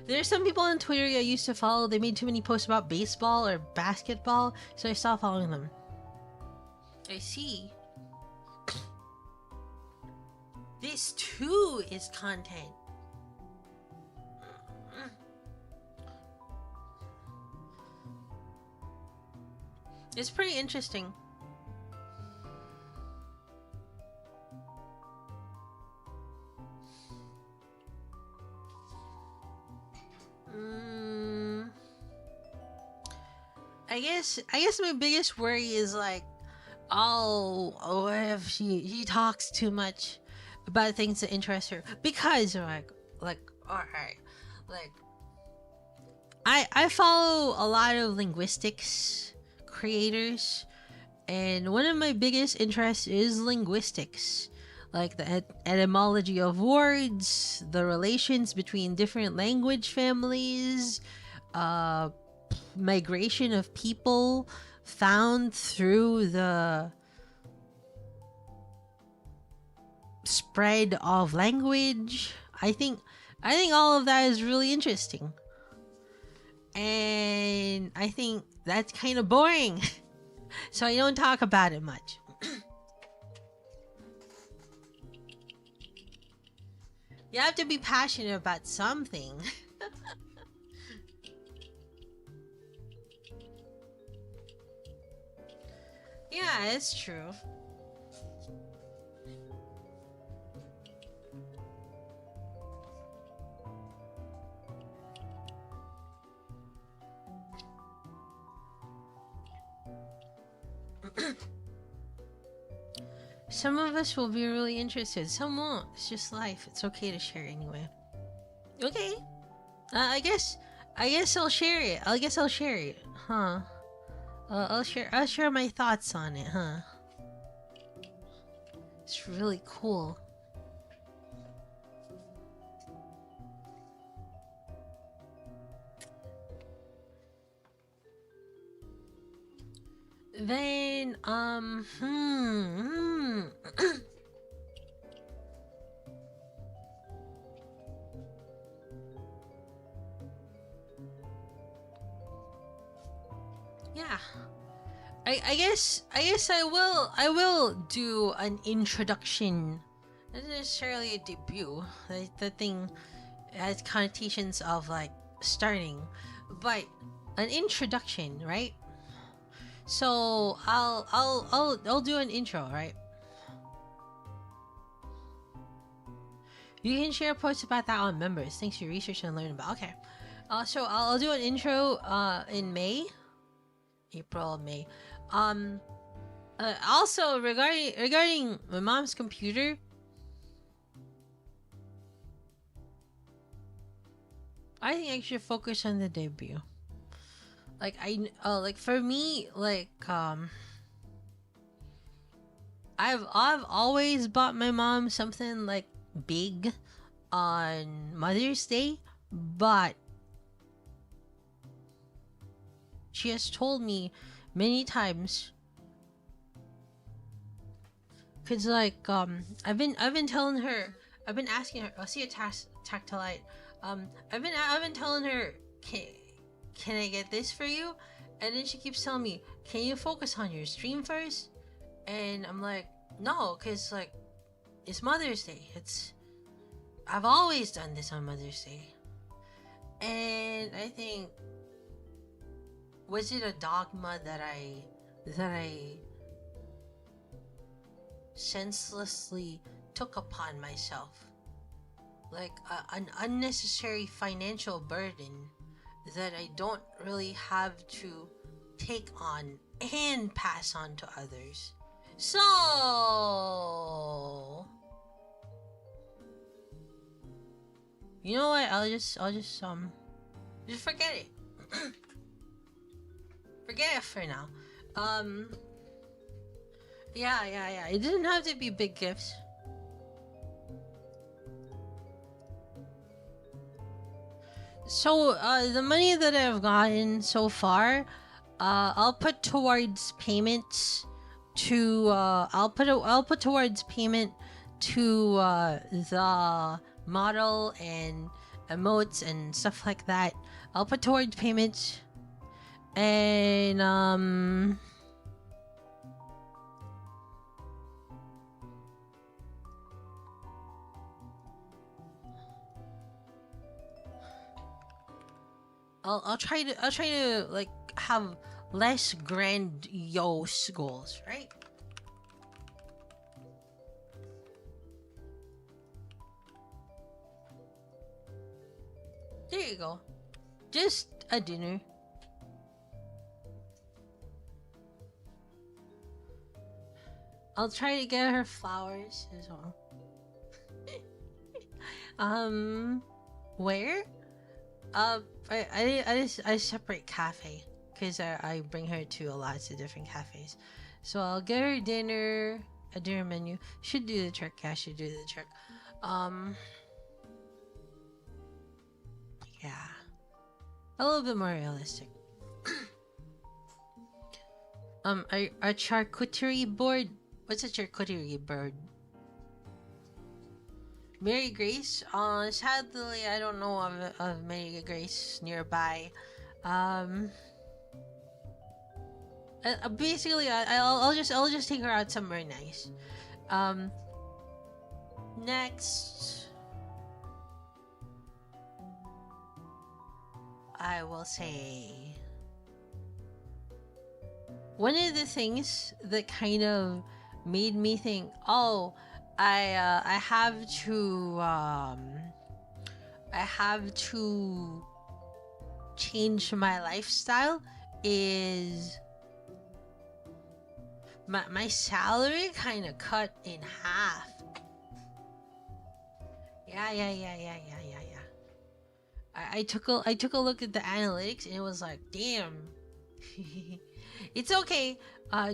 There's some people on Twitter I used to follow. They made too many posts about baseball or basketball, so I stopped following them. I see. This too is content. It's pretty interesting. I guess my biggest worry is like, oh, what if she talks too much about things that interest her? Because like alright, like I follow a lot of linguistics creators, and one of my biggest interests is linguistics, like the etymology of words, the relations between different language families, migration of people found through the spread of language. I think I think all of that is really interesting. And I think that's kind of boring. So I don't talk about it much. You have to be passionate about something. Yeah, it's true. Some of us will be really interested, some won't. It's just life. It's okay to share anyway. Okay. I guess I'll share it. I guess I'll share it. Huh. I'll share my thoughts on it, huh? It's really cool. Then, yeah. I guess I will do an introduction. Not necessarily a debut. The thing has connotations of like starting, but an introduction, right? So I'll do an intro, right? You can share posts about that on members. Thanks for your research and learn about. Okay. So I'll do an intro in May, April, May. Also regarding my mom's computer, I think I should focus on the debut. Like like for me, like I've always bought my mom something like big on Mother's Day, but she has told me many times, cause like I've been telling her, I've been asking her. I'll see a tactile. I've been telling her, can I get this for you? And then she keeps telling me, can you focus on your stream first? And I'm like, no, cause like it's Mother's Day. I've always done this on Mother's Day. And I think, was it a dogma that I senselessly took upon myself? Like an unnecessary financial burden that I don't really have to take on and pass on to others. So you know what? I'll just forget it. Forget it for now. Yeah. It doesn't have to be big gifts. So the money that I've gotten so far, I'll put towards payments to I'll put towards payment to the model and emotes and stuff like that. I'll put towards payments, and I'll try to like have less grandiose goals, right? There you go. Just a dinner. I'll try to get her flowers as well. Where? I separate cafe because I bring her to lots of different cafes. So I'll get her dinner, a dinner menu. Should do the trick. Yeah, should do the trick. Yeah, a little bit more realistic. A charcuterie board. What's a charcuterie board? Mary Grace. Sadly, I don't know of Mary Grace nearby. Basically, I'll just take her out somewhere nice. Next, I will say one of the things that kind of made me think, oh, I have to change my lifestyle is my salary kind of cut in half. Yeah. I took a look at the analytics and it was like, damn. It's okay.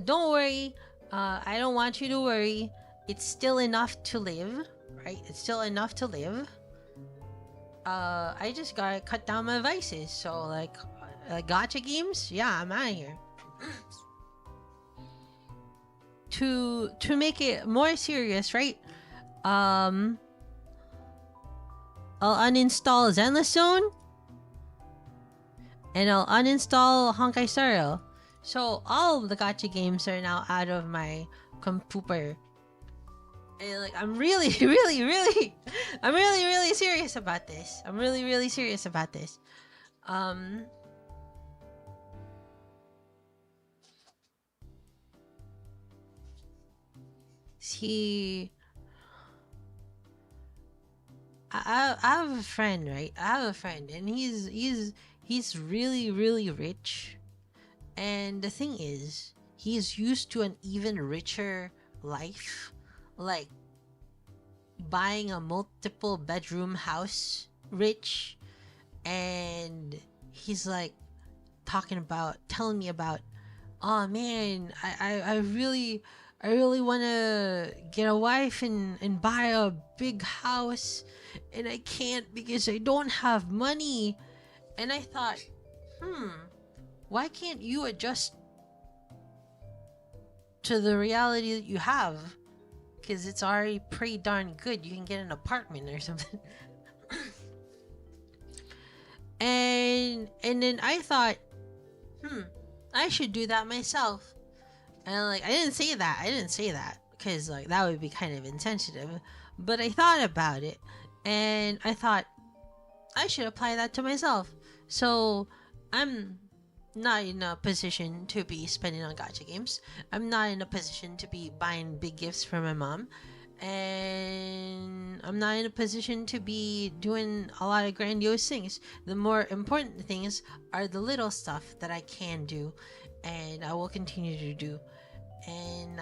Don't worry. I don't want you to worry. It's still enough to live, right? It's still enough to live. I just gotta cut down my vices. So like gacha games, yeah, I'm out of here. To make it more serious, right? I'll uninstall Zenless Zone and I'll uninstall Honkai Star Rail. So all of the gacha games are now out of my computer. And like I'm really really serious about this. I'm really serious about this. See, I have a friend, right? I have a friend, and he's really rich. And the thing is, he's used to an even richer life, like buying a multiple bedroom house, rich, and he's like telling me about, oh man, I really want to get a wife and buy a big house, and I can't because I don't have money. And I thought, why can't you adjust to the reality that you have? Because it's already pretty darn good. You can get an apartment or something. and then I thought, I should do that myself. And like I didn't say that because like that would be kind of insensitive. But I thought about it, and I thought I should apply that to myself. So I'm not in a position to be spending on gacha games. I'm not in a position to be buying big gifts for my mom. And I'm not in a position to be doing a lot of grandiose things. The more important things are the little stuff that I can do and I will continue to do. And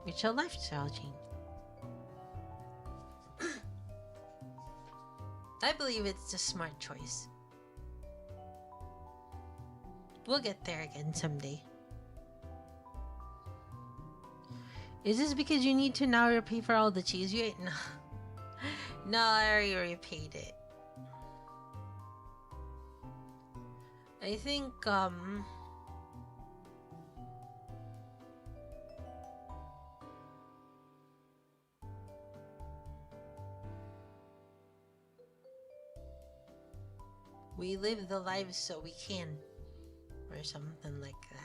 it's a lifestyle change. I believe it's a smart choice. We'll get there again someday. Is this because you need to now repay for all the cheese you ate? No. No, I already repaid it. I think, we live the lives so we can, or something like that.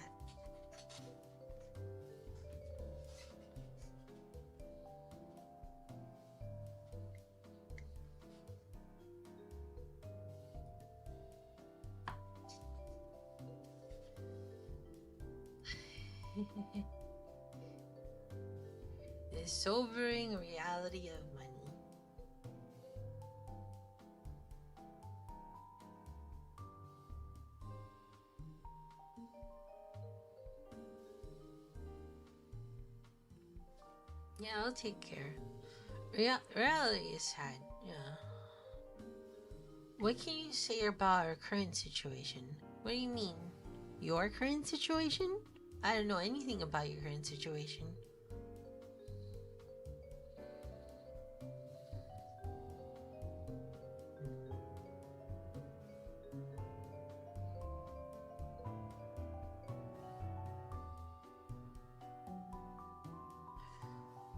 The sobering reality of money. Yeah, I'll take care. Reality is sad, yeah. What can you say about our current situation? What do you mean? Your current situation? I don't know anything about your current situation.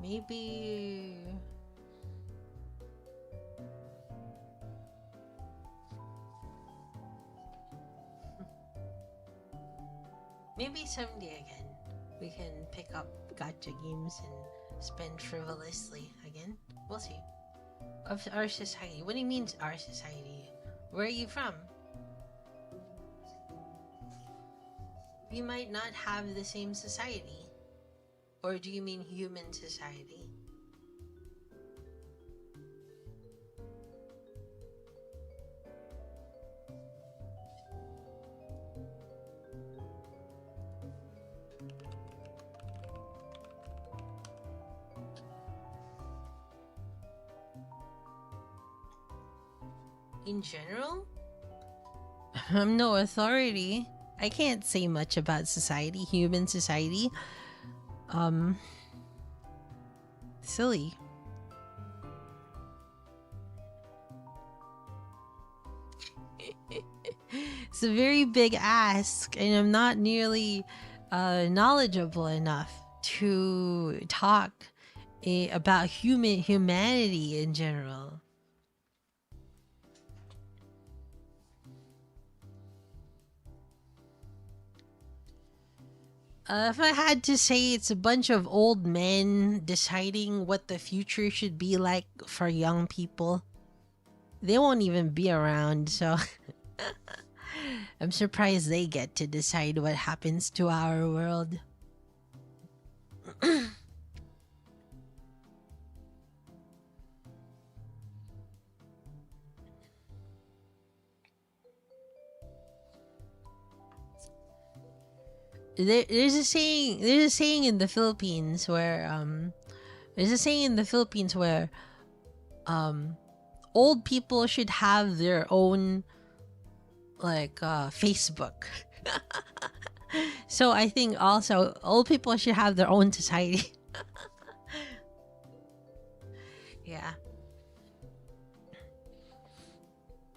Maybe... Maybe someday again, we can pick up gacha games and spend frivolously again. We'll see. Of our society. What do you mean our society? Where are you from? We might not have the same society. Or do you mean human society? In general? I'm no authority. I can't say much about society, human society. Silly. It's a very big ask, and I'm not nearly knowledgeable enough to talk about humanity in general. If I had to say, it's a bunch of old men deciding what the future should be like for young people. They won't even be around, so I'm surprised they get to decide what happens to our world. There's a saying in the Philippines where old people should have their own Facebook. So I think also old people should have their own society. Yeah.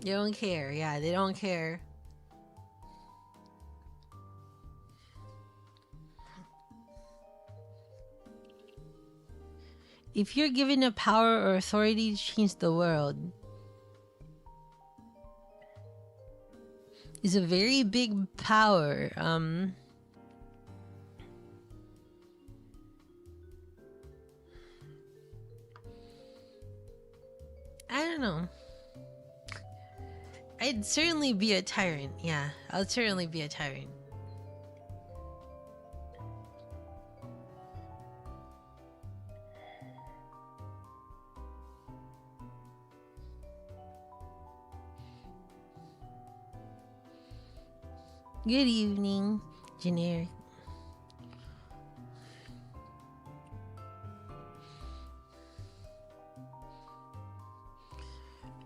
They don't care. Yeah, they don't care. If you're given a power or authority to change the world, it's a very big power. I don't know. I'd certainly be a tyrant. Yeah, I'll certainly be a tyrant. Good evening, generic.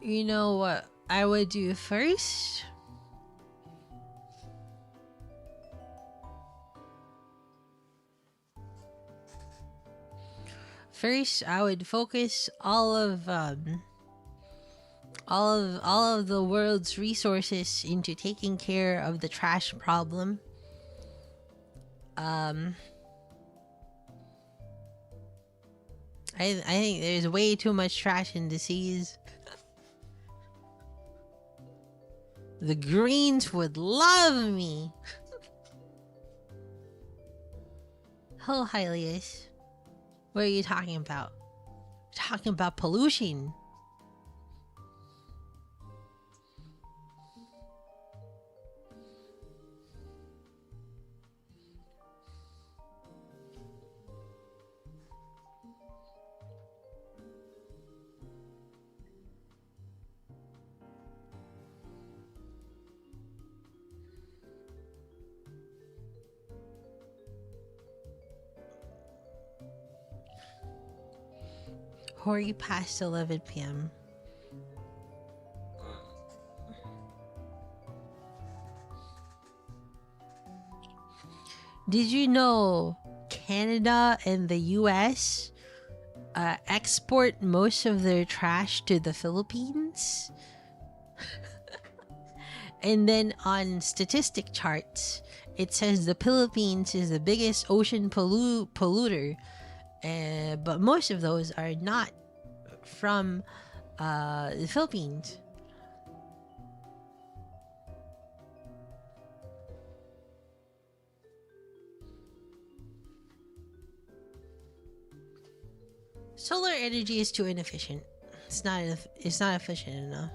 You know what I would do first? First, I would focus all of the world's resources into taking care of the trash problem. I think there's way too much trash in the seas. The Greens would love me. Hello, Hylius. What are you talking about? Talking about pollution. Horori past 11 p.m. Did you know Canada and the US export most of their trash to the Philippines? And then on statistic charts, it says the Philippines is the biggest ocean polluter but most of those are not from the Philippines. Solar energy is too inefficient. It's not efficient enough.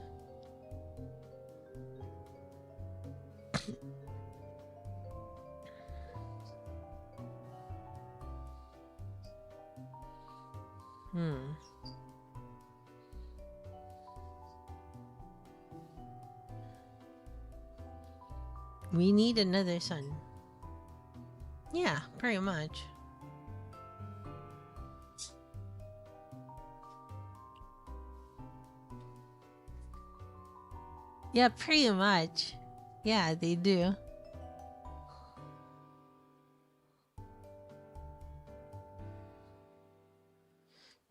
We need another sun. Yeah, pretty much. Yeah, pretty much. Yeah, they do.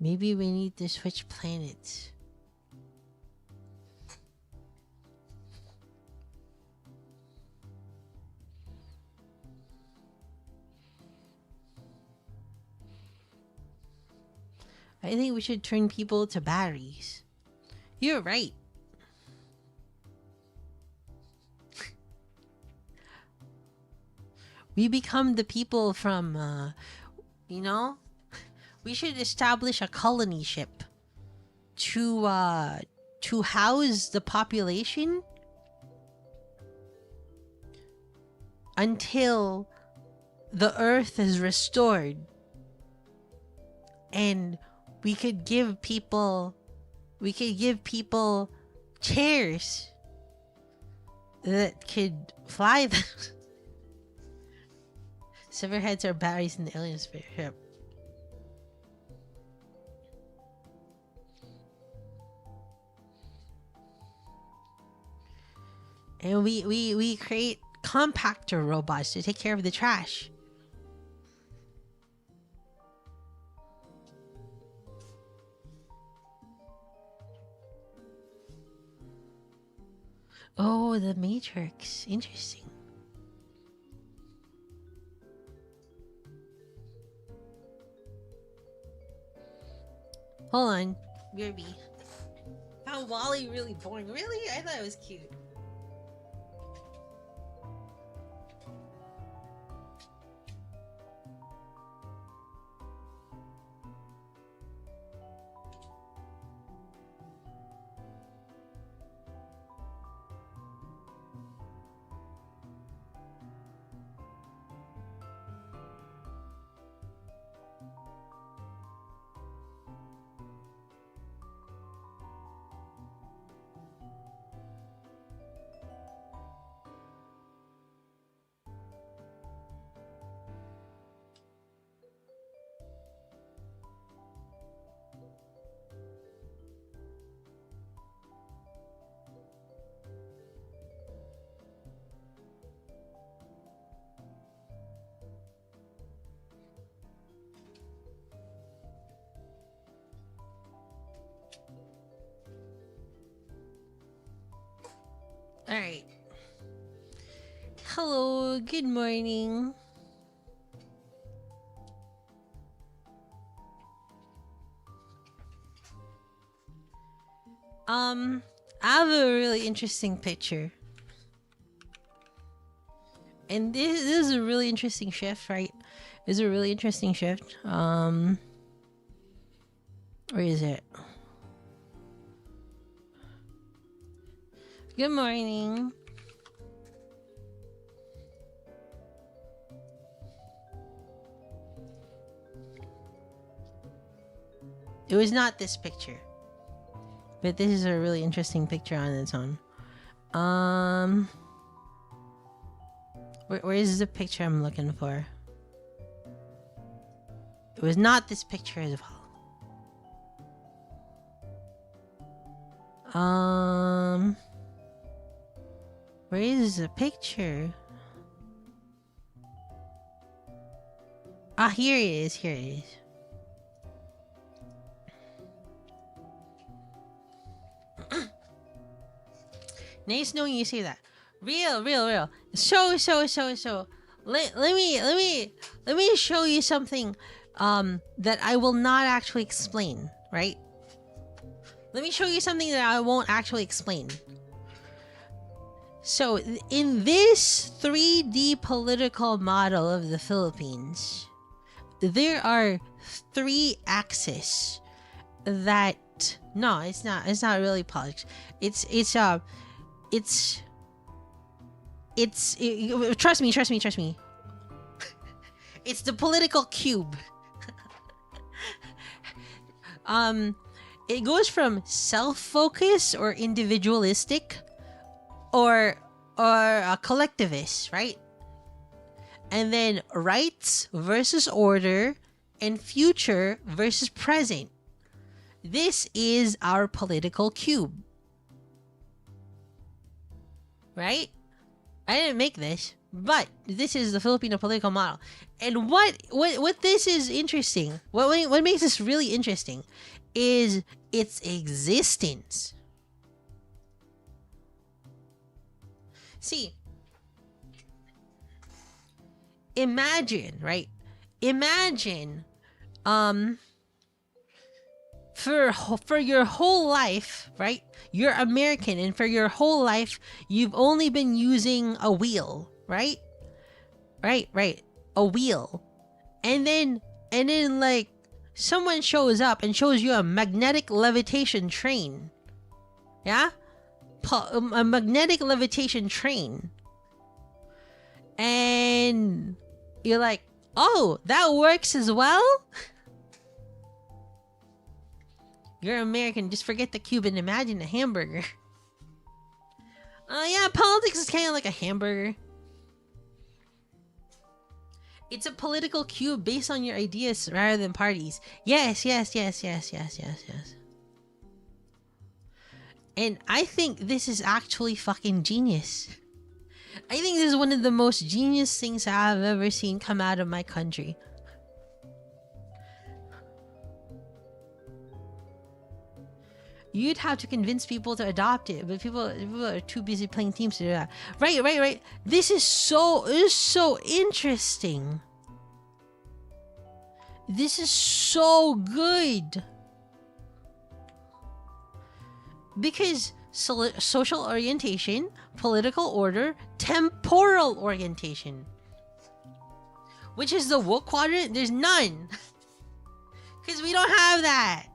Maybe we need to switch planets. I think we should turn people to batteries. You're right. We become the people from, you know? We should establish a colony ship to house the population until the Earth is restored. And we could give people chairs that could fly them. Silverheads are batteries in the alien spaceship. And we create compactor robots to take care of the trash. Oh, the Matrix. Interesting. Hold on. BRB. Found Wally really boring. Really? I thought it was cute. All right. Hello, good morning. I have a really interesting picture. And this is a really interesting shift, right? This is a really interesting shift. Where is it? Good morning. It was not this picture. But this is a really interesting picture on its own. Where is the picture I'm looking for? It was not this picture as well. Where is the picture? Ah, here it is. Here it is. Nice knowing you say that. Real. Let me show you something that I will not actually explain, right? Let me show you something that I won't actually explain. So, in this 3D political model of the Philippines, there are 3 axes that no, it's not really politics. Trust me. It's the political cube. It goes from self-focus or individualistic or a collectivist, right? And then rights versus order and future versus present. This is our political cube. Right? I didn't make this, but this is the Filipino political model. And what this is interesting, what makes this really interesting is its existence. See, imagine, right? Imagine, for your whole life, right? You're American, and for your whole life, you've only been using a wheel, right? Right. A wheel. And then like, someone shows up and shows you a magnetic levitation train. Yeah? A magnetic levitation train. And you're like, oh, that works as well? You're American, just forget the cube and imagine a hamburger. Yeah, politics is kind of like a hamburger. It's a political cube based on your ideas rather than parties. Yes. And I think this is actually fucking genius. I think this is one of the most genius things I've ever seen come out of my country. You'd have to convince people to adopt it, but people are too busy playing teams to do that. Right. This is so interesting. This is so good. Because social orientation, political order, temporal orientation. Which is the woke quadrant? There's none. Because we don't have that.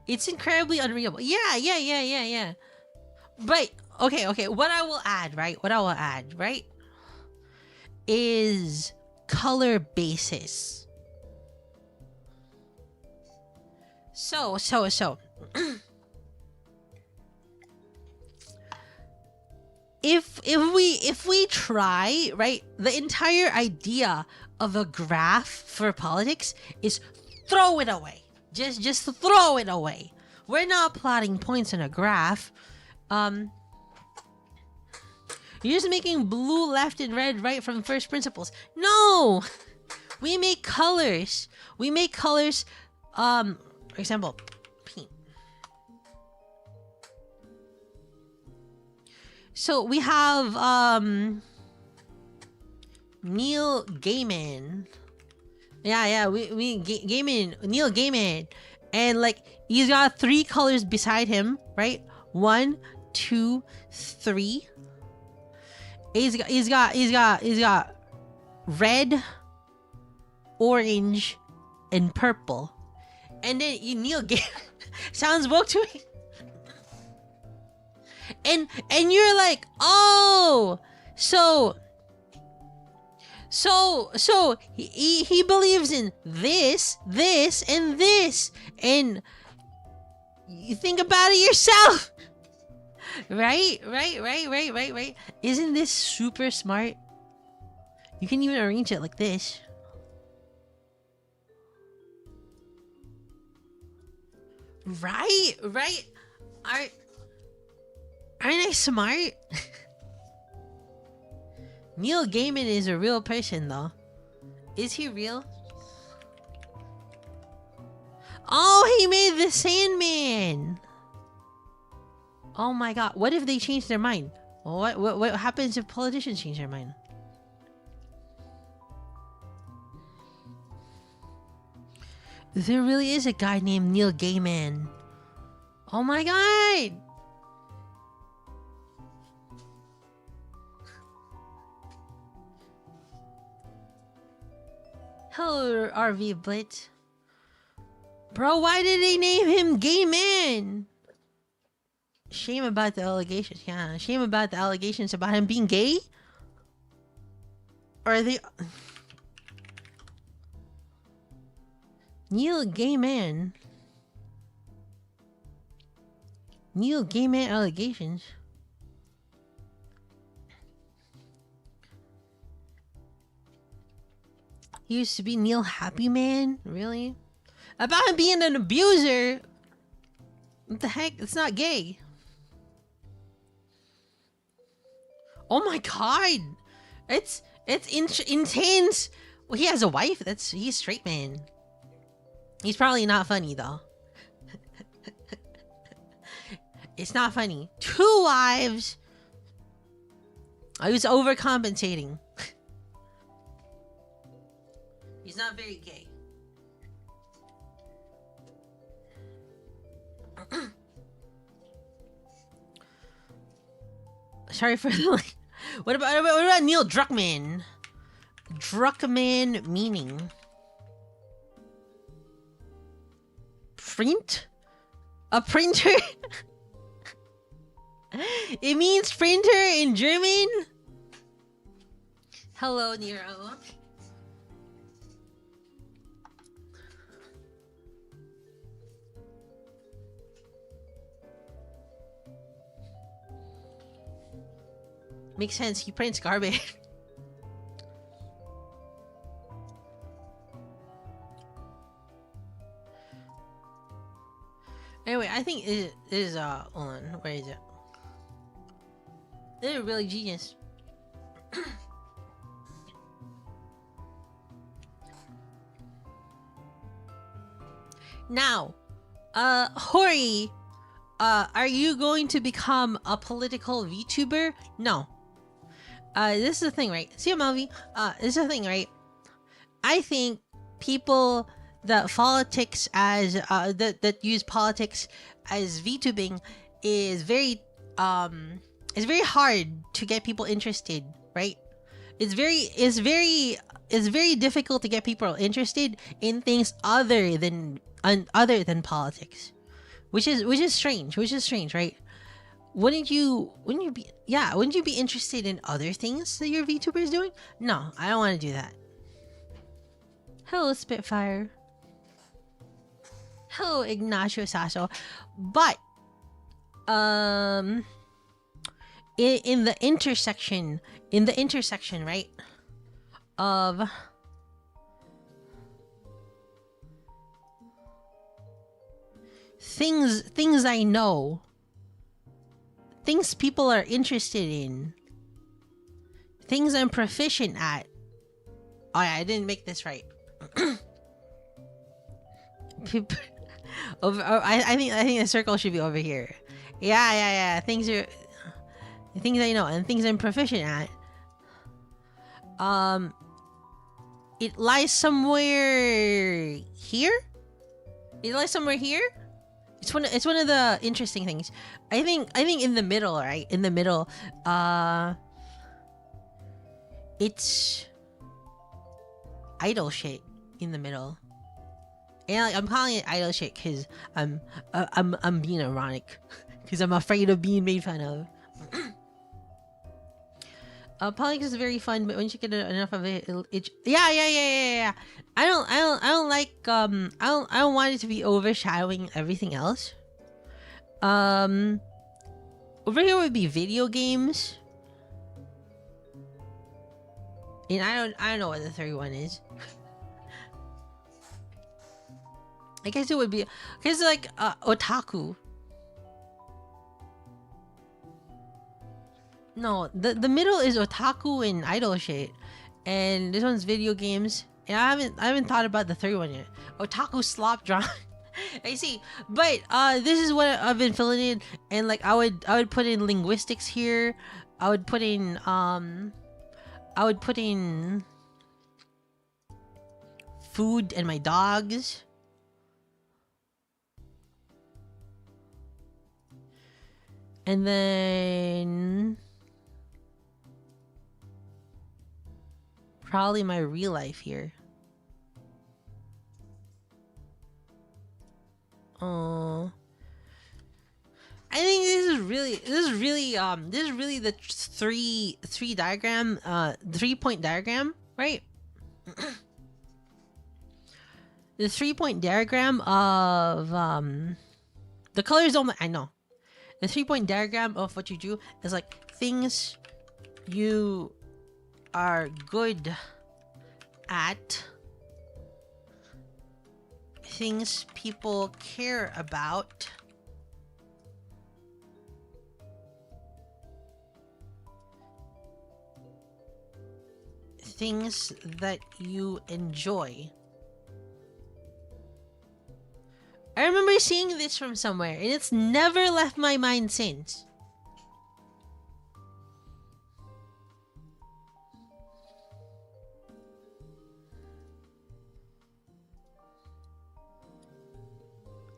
It's incredibly unreadable. Yeah. But, okay. What I will add, right? Is color basis. So. If we try, right, the entire idea of a graph for politics is throw it away. Just throw it away. We're not plotting points in a graph. You're just making blue left and red right from first principles. No! We make colors. For example, pink. So we have Neil Gaiman. Yeah, we Gaiman, Neil Gaiman, and like he's got 3 colors beside him, right? 1, 2, 3. He's got red, orange, and purple, and then Neil Gaiman sounds woke to me, and you're like, oh, so he believes in this, and this, and you think about it yourself. Right. Isn't this super smart? You can even arrange it like this. Right. Aren't I smart? Neil Gaiman is a real person, though. Is he real? Oh, he made the Sandman! Oh my god, what if they changed their mind? Well, what happens if politicians change their mind? There really is a guy named Neil Gaiman. Oh my god! Hello, RV Blitz. Bro, why did they name him Gayman? Shame about the allegations. Yeah, shame about the allegations about him being gay? Or are they... Neil Gaiman. Neil Gaiman allegations. He used to be Neil Happy Man? Really? About him being an abuser? What the heck? It's not gay. Oh my god! It's intense! Well, he has a wife. He's straight man. He's probably not funny though. It's not funny. 2 wives! I was overcompensating. He's not very gay. Sorry for the like. What about Neil Druckmann? Druckmann meaning print? A printer? It means printer in German? Hello, Nero. Makes sense, he prints garbage. Anyway, I think it is hold on, where is it? They're really genius. Now, Horori, are you going to become a political VTuber? No. This is the thing, right? See, Melvie, this is the thing, right? I think people that politics as that use politics as VTubing is very hard to get people interested, right? It's very difficult to get people interested in things other than politics, which is strange, right? Wouldn't you be interested in other things that your VTuber is doing? No, I don't want to do that. Hello, Spitfire. Hello, Ignacio Sasso. But in the intersection, right, of things I know, things people are interested in, things I'm proficient at. Oh yeah, I didn't make this right. I think the circle should be over here. Yeah. Things I know and things I'm proficient at. It lies somewhere here. It's one of the interesting things. I think in the middle, right? In the middle, it's idol shit in the middle. And like, I'm calling it idol shit because I'm being ironic because I'm afraid of being made fun of. Politics is very fun, but once you get enough of it, yeah. I don't like I don't want it to be overshadowing everything else. Over here would be video games, and I don't know what the third one is. I guess it would be, cause like otaku. No, the middle is otaku and idol shit, and this one's video games. And I haven't thought about the third one yet. Otaku slop drama. I see. But this is what I've been filling in, and like I would put in linguistics here. I would put in food and my dogs. And then probably my real life here. I think this is really the three diagram, 3-point diagram, right? The 3-point diagram of the colors don't. I know. The 3-point diagram of what you do is like things you are good at, things people care about, things that you enjoy. I remember seeing this from somewhere, and it's never left my mind since.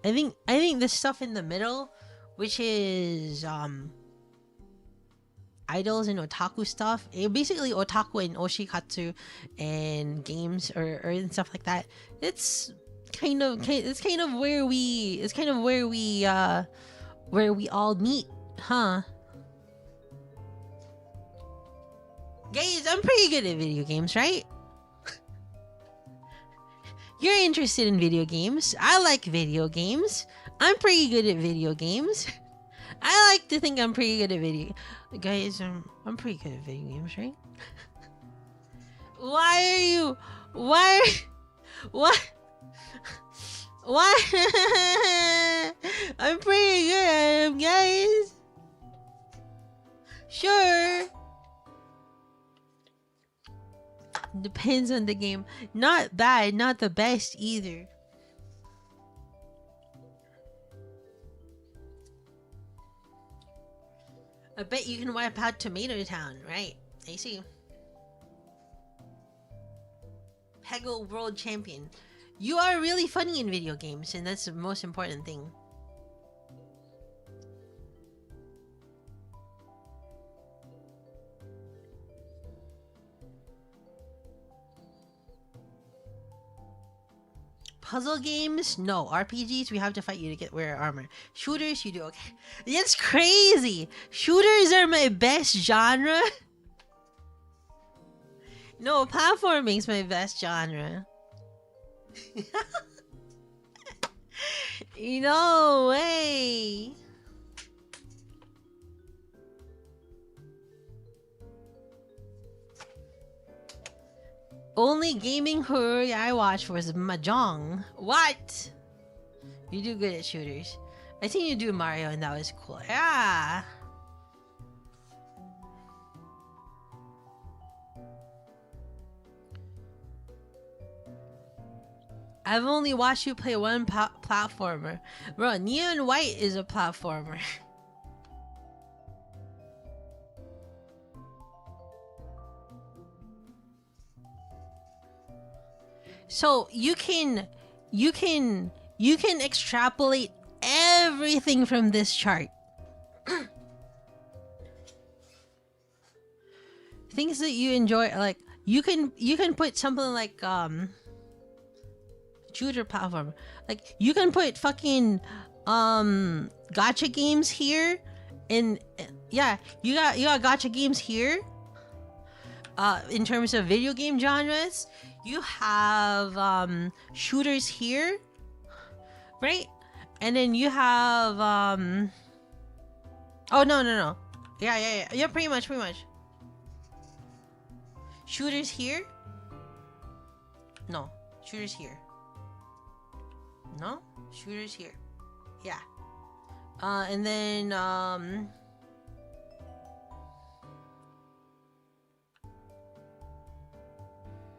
I think the stuff in the middle, which is idols and otaku stuff, basically otaku and oshikatsu and games or and stuff like that. It's kind of where we all meet, huh? Guys, I'm pretty good at video games, right? You're interested in video games. I like video games. I'm pretty good at video games. I like to think I'm pretty good at video. Guys, I'm pretty good at video games, right? Why? I'm pretty good at them, guys. Sure. Depends on the game. Not bad, not the best either. I bet you can wipe out Tomato Town, right? I see. Peggle World Champion. You are really funny in video games, and that's the most important thing. Puzzle games? No. RPGs, we have to fight you to get wear armor. Shooters, you do okay. It's crazy! Shooters are my best genre. No, platforming's my best genre. No way! Only gaming Horori I watched was Mahjong. What? You do good at shooters. I think you do Mario and that was cool. Yeah. I've only watched you play one platformer. Bro, Neon White is a platformer. So you can extrapolate everything from this chart. Things that you enjoy, like you can put something like shooter platform. Like you can put fucking gacha games here, and yeah, you got gacha games here. In terms of video game genres, you have shooters here, right? And then you have oh no. Yeah, pretty much. Shooters here. No, shooters here. No, shooters here. Yeah. And then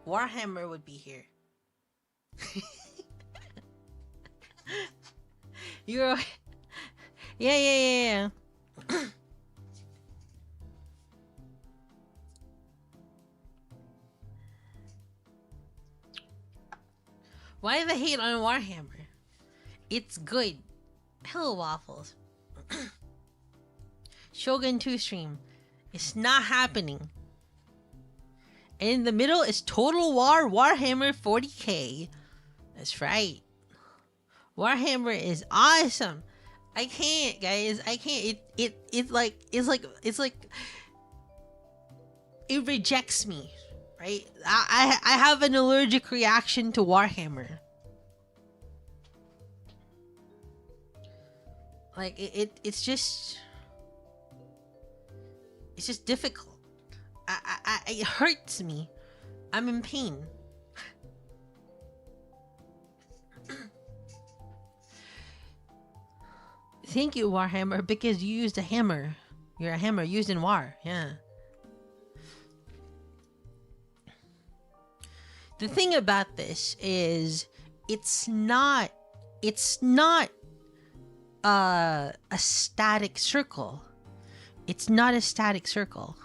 Warhammer would be here. You're yeah. Why the hate on Warhammer? It's good. Hello, Waffles. Shogun 2 stream. It's not happening. And in the middle is Total War Warhammer 40k. That's right. Warhammer is awesome. I can't, guys. I can't. It's like it rejects me, right? I have an allergic reaction to Warhammer. Like it's just difficult. It hurts me. I'm in pain. Thank you, Warhammer, because you used a hammer. You're a hammer used in war. Yeah. The thing about this is it's not a static circle. It's not a static circle.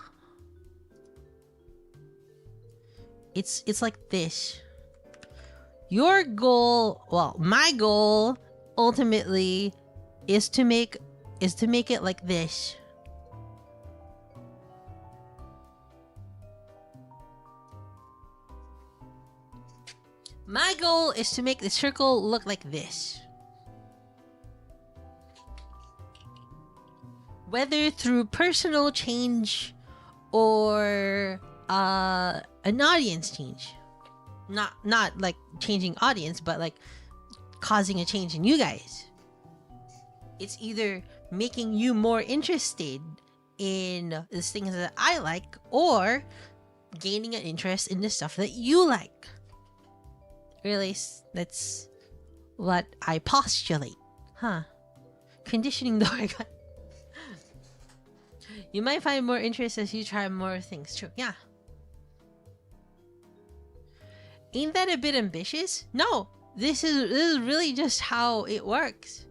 It's like this. Your goal, well, my goal ultimately is to make it like this. My goal is to make the circle look like this. Whether through personal change or an audience change. Not like changing audience, but like causing a change in you guys. It's either making you more interested in the things that I like or gaining an interest in the stuff that you like. Really, that's what I postulate. Huh. Conditioning the organ. You might find more interest as you try more things. True. Yeah. Ain't that a bit ambitious? No. This is really just how it works.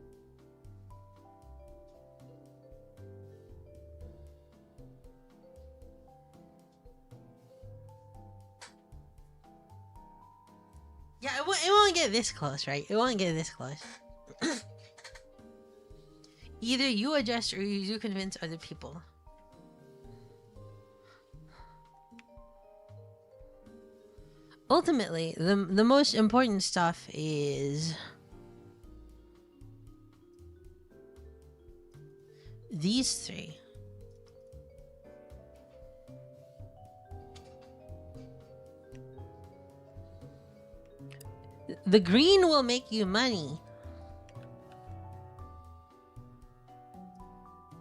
Yeah, it won't get this close, right? It won't get this close. Either you adjust or you convince other people. Ultimately, the most important stuff is these three. The green will make you money.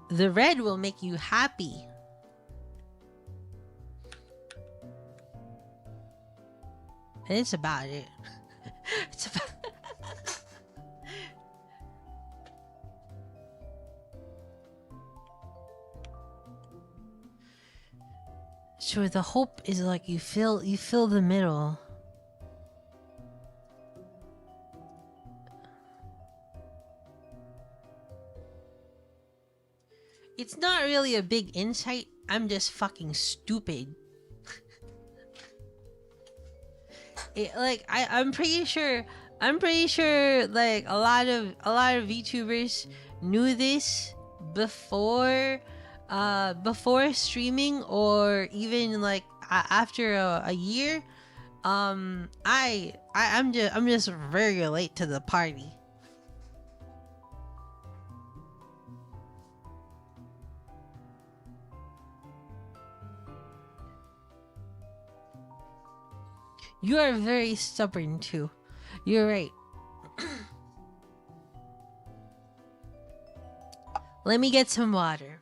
The red will make you happy. And it's about it. It's about Sure, the hope is like you fill the middle. It's not really a big insight. I'm just fucking stupid. I'm pretty sure like a lot of VTubers knew this before streaming, or even like after a year. I'm just very late to the party. You are very stubborn too. You're right. Let me get some water.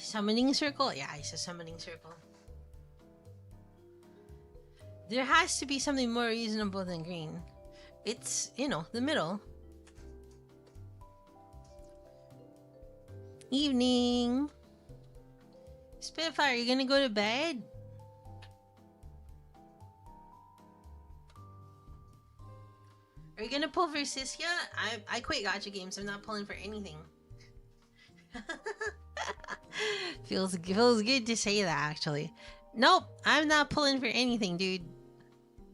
Summoning circle? Yeah, it's a summoning circle. There has to be something more reasonable than green. It's, you know, the middle. Evening. Spitfire, you gonna go to bed? Are you gonna pull for Siskia? I quit gacha games. I'm not pulling for anything. feels good to say that, actually. Nope, I'm not pulling for anything, dude.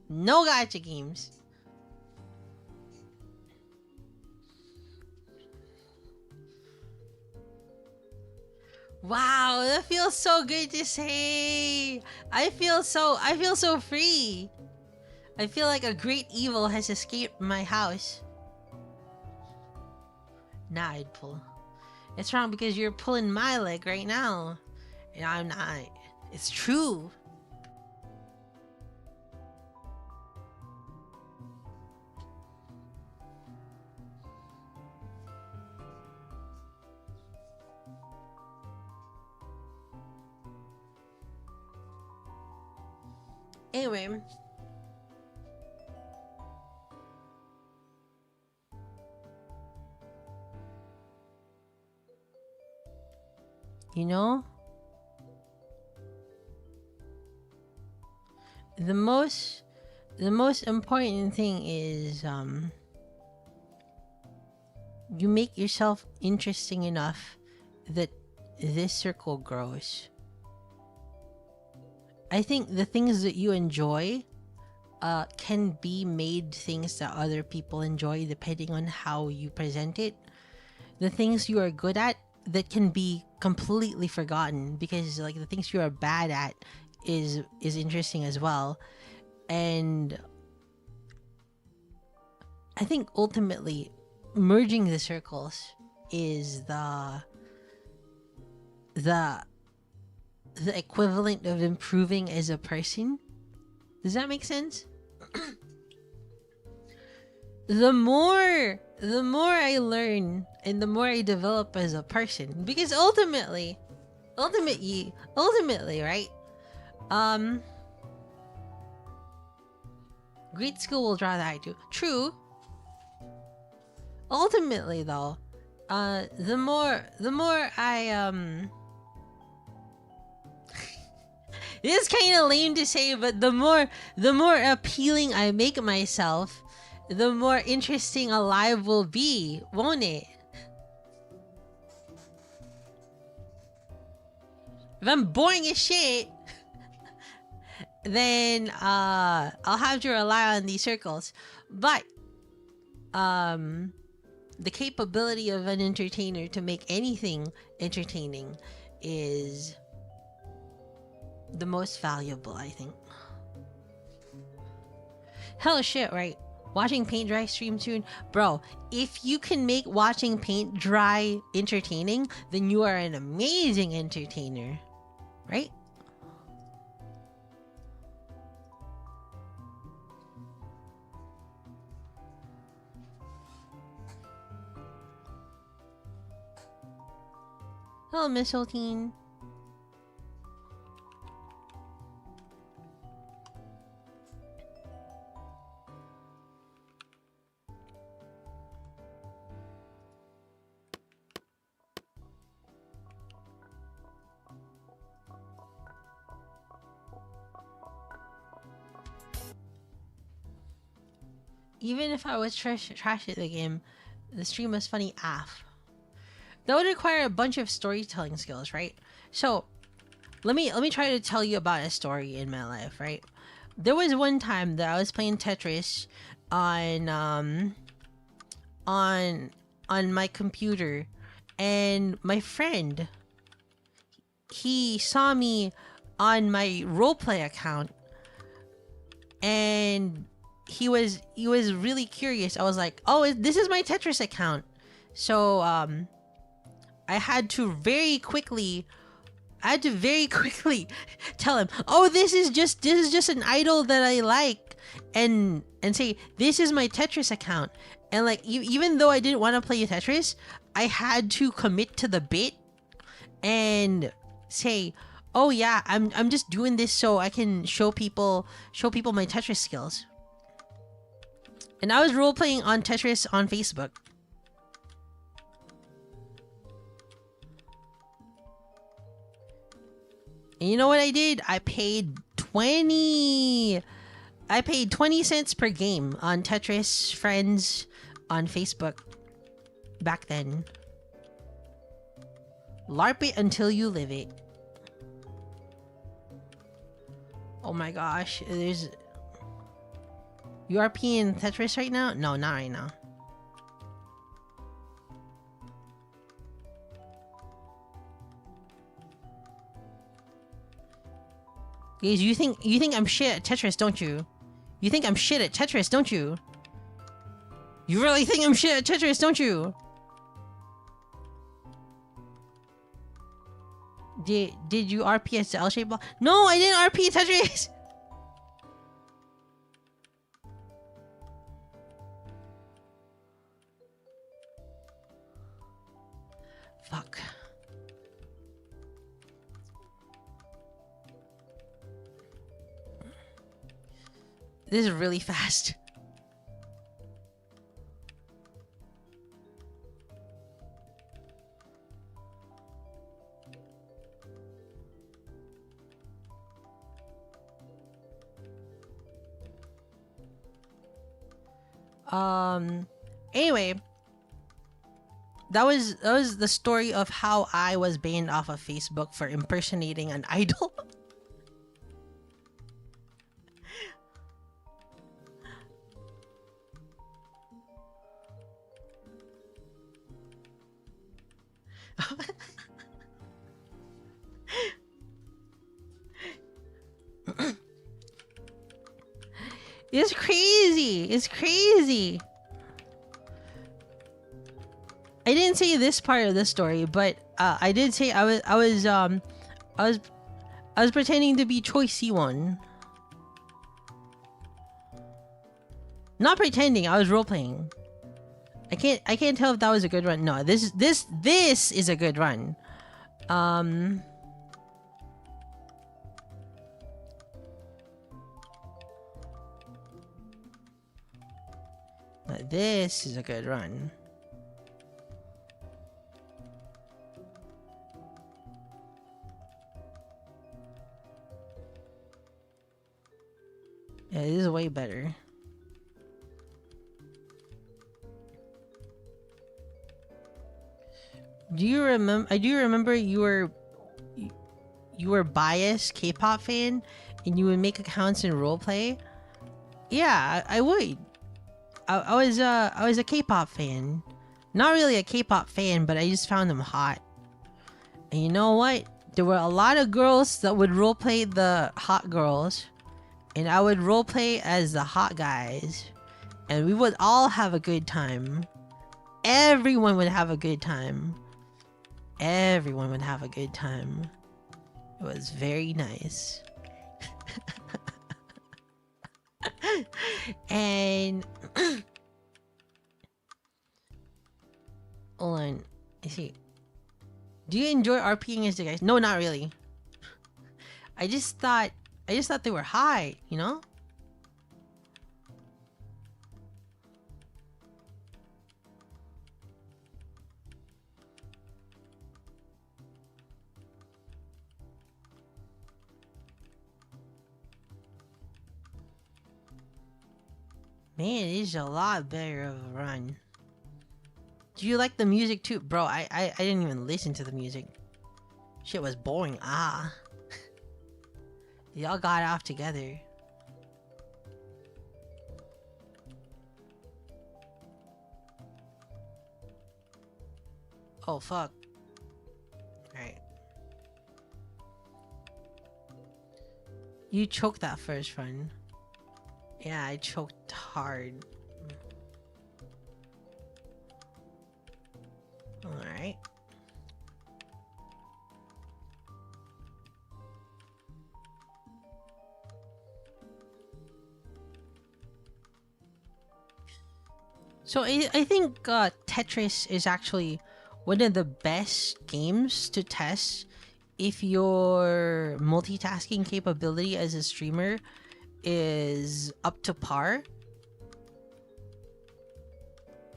No gacha games. Wow, that feels so good to say. I feel so free. I feel like a great evil has escaped my house. Nah, I'd pull. It's wrong because you're pulling my leg right now. And I'm not. It's true. Anyway. You know, the most important thing is you make yourself interesting enough that this circle grows. I think the things that you enjoy can be made things that other people enjoy depending on how you present it. The things you are good at that can be completely forgotten because like the things you are bad at is interesting as well. And I think ultimately merging the circles is the equivalent of improving as a person. Does that make sense? The more I learn and the more I develop as a person, because ultimately, right? Great skill will draw that too. True. Ultimately, though, the more I this is kind of lame to say, but the more appealing I make myself, the more interesting a live will be, won't it? If I'm boring as shit, then I'll have to rely on these circles. But the capability of an entertainer to make anything entertaining is the most valuable, I think. Hell shit, right? Watching paint dry stream soon? Bro, if you can make watching paint dry entertaining, then you are an amazing entertainer. Right? Hello, Miss Olteen. Even if I was trash at the game, the stream was funny AF. That would require a bunch of storytelling skills, right? So, let me try to tell you about a story in my life, right? There was one time that I was playing Tetris on my computer, and my friend, he saw me on my roleplay account, and he was really curious. I was like, oh, this is my Tetris account. So I had to very quickly tell him, oh, this is just an idol that I like, and say, this is my Tetris account. And like, even though I didn't want to play Tetris, I had to commit to the bit and say, "Oh yeah, I'm just doing this so I can show people my Tetris skills." And I was role playing on Tetris on Facebook. And you know what I did? I paid 20 cents per game on Tetris Friends on Facebook back then. LARP it until you live it. Oh my gosh, there's URP in Tetris right now? No, not right now. Guys, you think I'm shit at Tetris, don't you? You think I'm shit at Tetris, don't you? You really think I'm shit at Tetris, don't you? Did you RP as the L-shaped ball? No, I didn't RP Tetris! Fuck. This is really fast. Anyway, that was the story of how I was banned off of Facebook for impersonating an idol. It's crazy. It's crazy. I didn't say this part of the story, but I did say I was pretending to be Choi Siwon. Not pretending, I was role playing. I can't tell if that was a good run. No, this is a good run. This is a good run. Yeah, this is way better. Do you remember? I do remember you were biased K-pop fan, and you would make accounts and roleplay. Yeah, I would. I was a K-pop fan. Not really a K-pop fan, but I just found them hot. And you know what? There were a lot of girls that would roleplay the hot girls, and I would roleplay as the hot guys, and we would all have a good time. Everyone would have a good time. Everyone would have a good time. It was very nice. And hold on, I see. Do you enjoy RPing as the guys? No, not really. I just thought they were high, you know? Man, it is a lot better of a run. Do you like the music too? Bro, I didn't even listen to the music. Shit was boring. Ah. Y'all got off together. Oh, fuck. Alright. You choked that first run. Yeah, I choked hard. Alright. So I think Tetris is actually one of the best games to test if your multitasking capability as a streamer is up to par.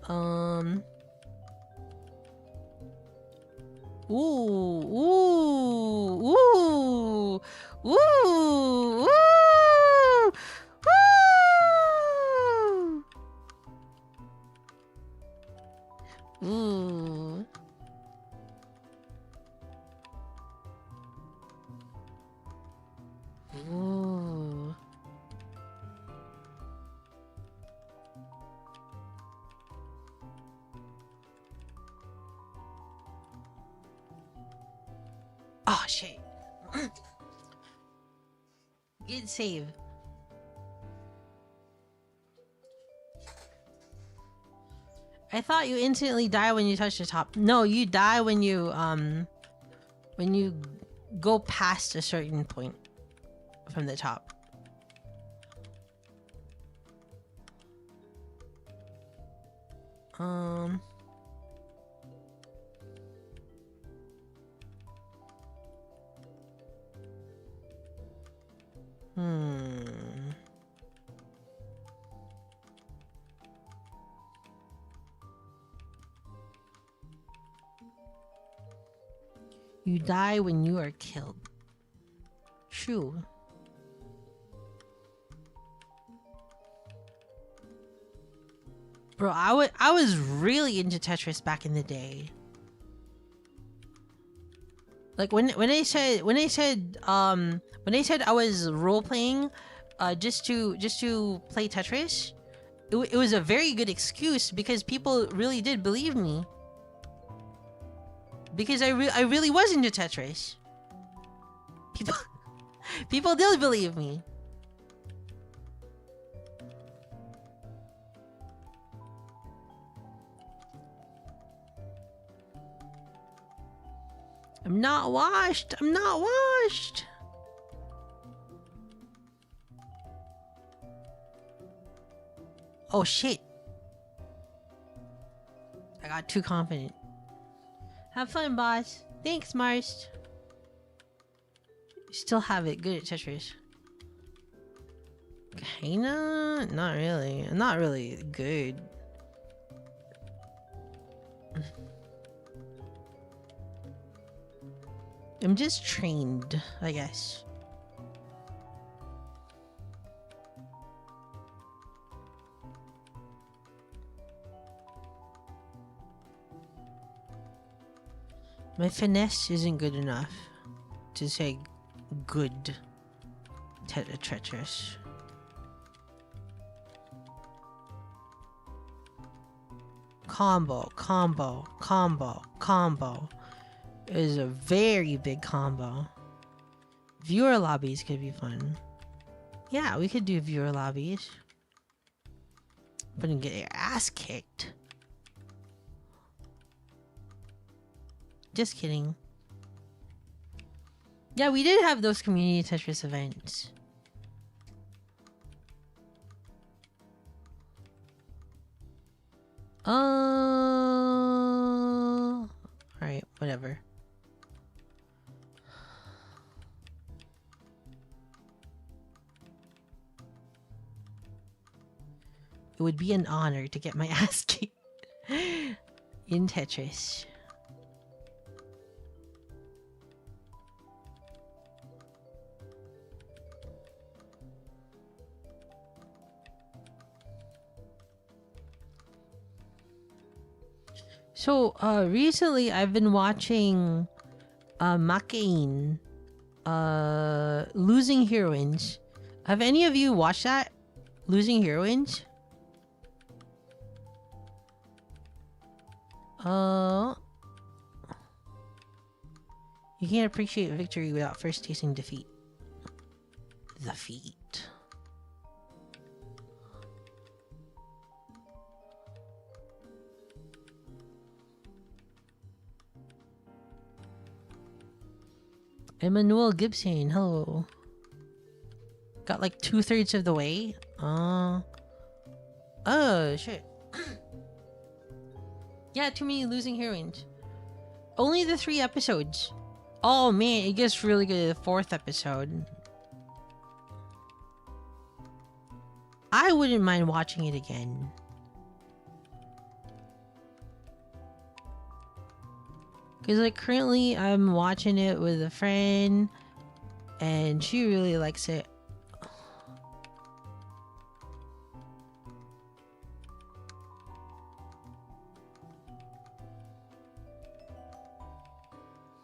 Ooh, ooh, ooh, ooh, ooh, ooh. Ooh. Ooh. Oh shit. Good save. I thought you instantly die when you touch the top. No, you die when you go past a certain point from the top. You die when you are killed. True. Bro, I was really into Tetris back in the day. Like when I said I was role playing just to play Tetris, it was a very good excuse because people really did believe me. Because I really was into Tetris. People did believe me. I'm not washed. I'm not washed. Oh shit. I got too confident. Have fun, boss. Thanks, Mars. Still have it. Good at Tetris. Kinda? Not really. Not really good. I'm just trained, I guess. My finesse isn't good enough to say good Tetris. Combo. It is a very big combo. Viewer lobbies could be fun. Yeah, we could do viewer lobbies. But then get your ass kicked. Just kidding. Yeah, we did have those community Tetris events. Alright, whatever. It would be an honor to get my ass kicked in Tetris. So, recently I've been watching Maayong, Losing Heroines. Have any of you watched that? Losing Heroines? You can't appreciate victory without first tasting defeat. Defeat. Emmanuel Gibson, hello. Got like 2/3 of the way. Oh shit. Yeah, too many losing heroines. Only the 3 episodes. Oh man, it gets really good at the 4th episode. I wouldn't mind watching it again. Because like currently I'm watching it with a friend and she really likes it.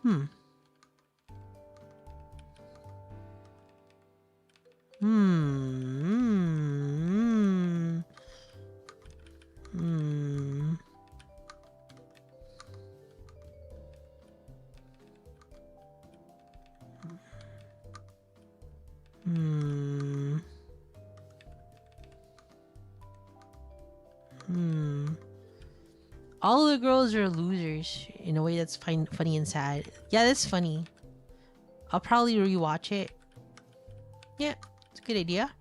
Hmm. All the girls are losers in a way that's funny and sad. Yeah, that's funny. I'll probably rewatch it. Yeah, it's a good idea.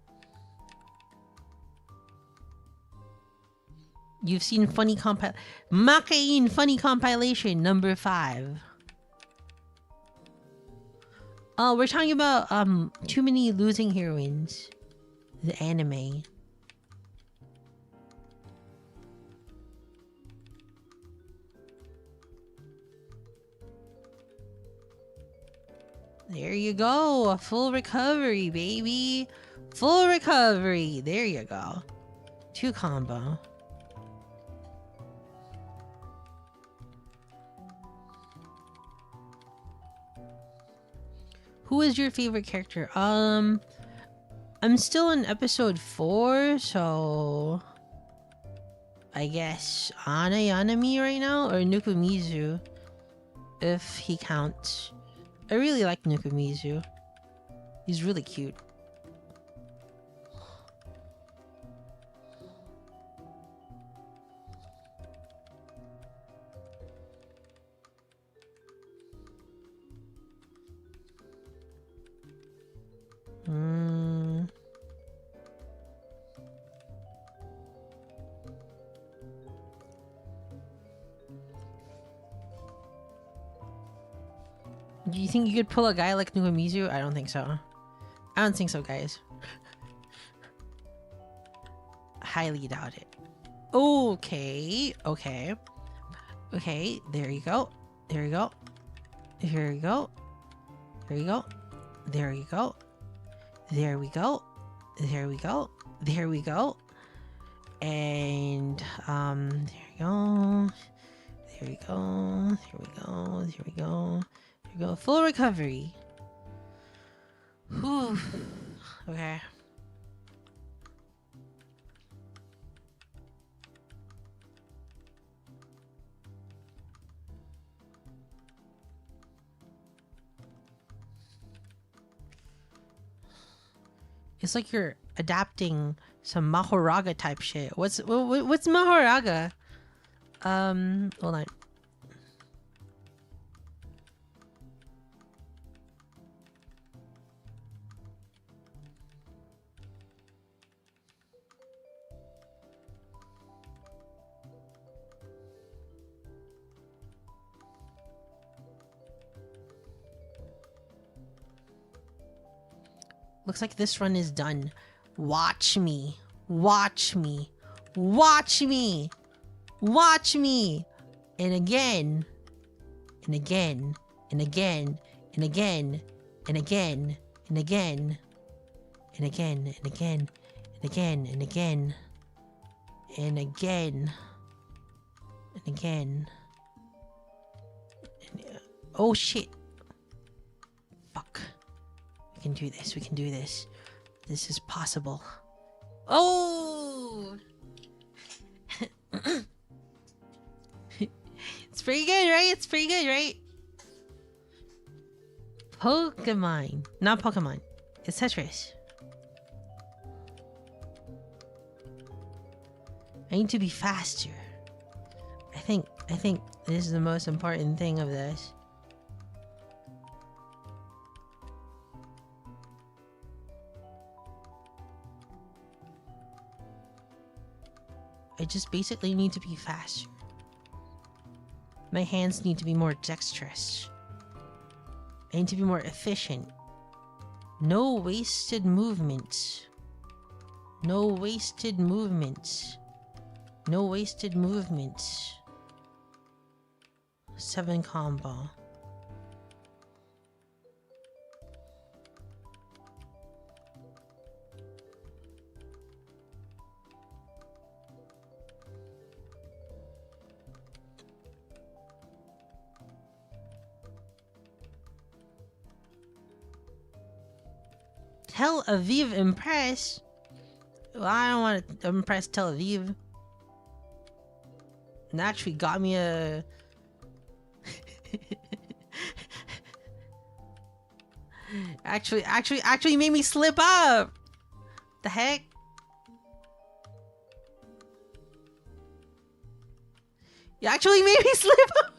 You've seen funny Makain funny compilation number 5. Oh, we're talking about too many losing heroines. The anime. There you go. A full recovery, baby. Full recovery. There you go. 2 combo. Who is your favorite character? I'm still in episode 4, so I guess Yanami right now, or Nukumizu, if he counts. I really like Nukumizu. He's really cute. Do you think you could pull a guy like Nukumizu? I don't think so. I don't think so, guys. Highly doubt it. Okay. Okay. Okay. There you go. There you go. Here we go. There you go. There you go. There we go. There we go. There we go. And there we go. There we go. There we go. There we go. There we go. Full recovery. Whew. Okay. It's like you're adapting some Mahoraga type shit. What's Mahoraga? Hold on. Looks like this run is done. Watch me. Watch me. Watch me. Watch me. And again. And again. And again. And again. And again. And again. And again. And again. And again. And again. And again. And again. And, oh shit. Fuck. We can do this. We can do this. This is possible. Oh! It's pretty good, right? It's pretty good, right? Pokemon. Not Pokemon. It's Tetris. I need to be faster. I think this is the most important thing of this. I just basically need to be faster. My hands need to be more dexterous. I need to be more efficient. No wasted movements. No wasted movements. No wasted movements. 7 combo. Tel Aviv impress? Well, I don't want to impress Tel Aviv. And actually got me a... actually made me slip up! The heck? You actually made me slip up!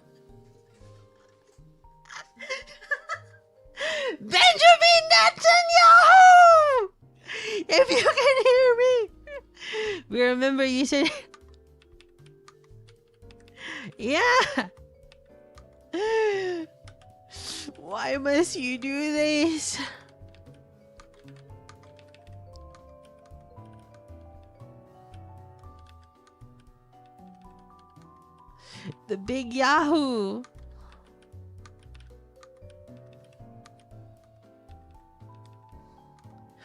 Benjamin Netanyahu! If you can hear me, we remember you said, yeah. Why must you do this? The big Yahoo.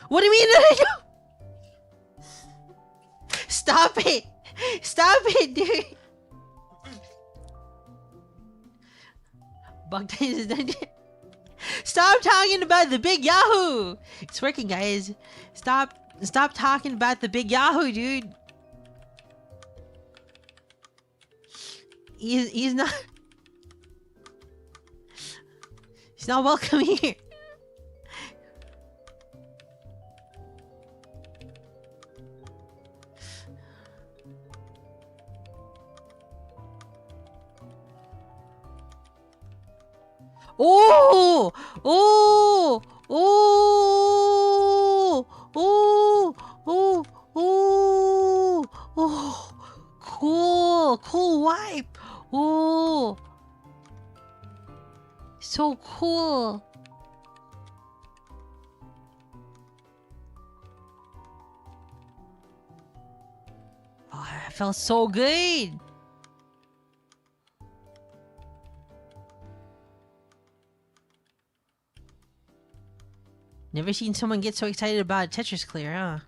What do you mean that I don't? Stop it! Stop it, dude! Bug time is done. Stop talking about the big Yahoo! It's working, guys. Stop talking about the big Yahoo, dude. He's not welcome here. Oh! Oh! Oh! Oh! Oh! Oh! Oh! Cool! Cool wipe! Oh! So cool! Oh, it felt so good! Never seen someone get so excited about a Tetris clear, huh?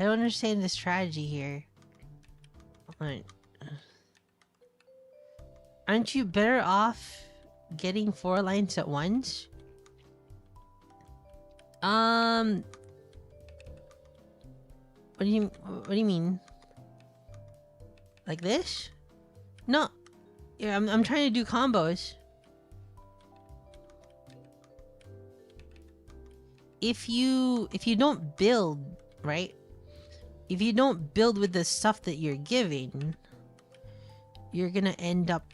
I don't understand the strategy here. Aren't you better off getting 4 lines at once? What do you mean? Like this? No. Yeah, I'm trying to do combos. If you don't build, right? If you don't build with the stuff that you're giving, you're gonna end up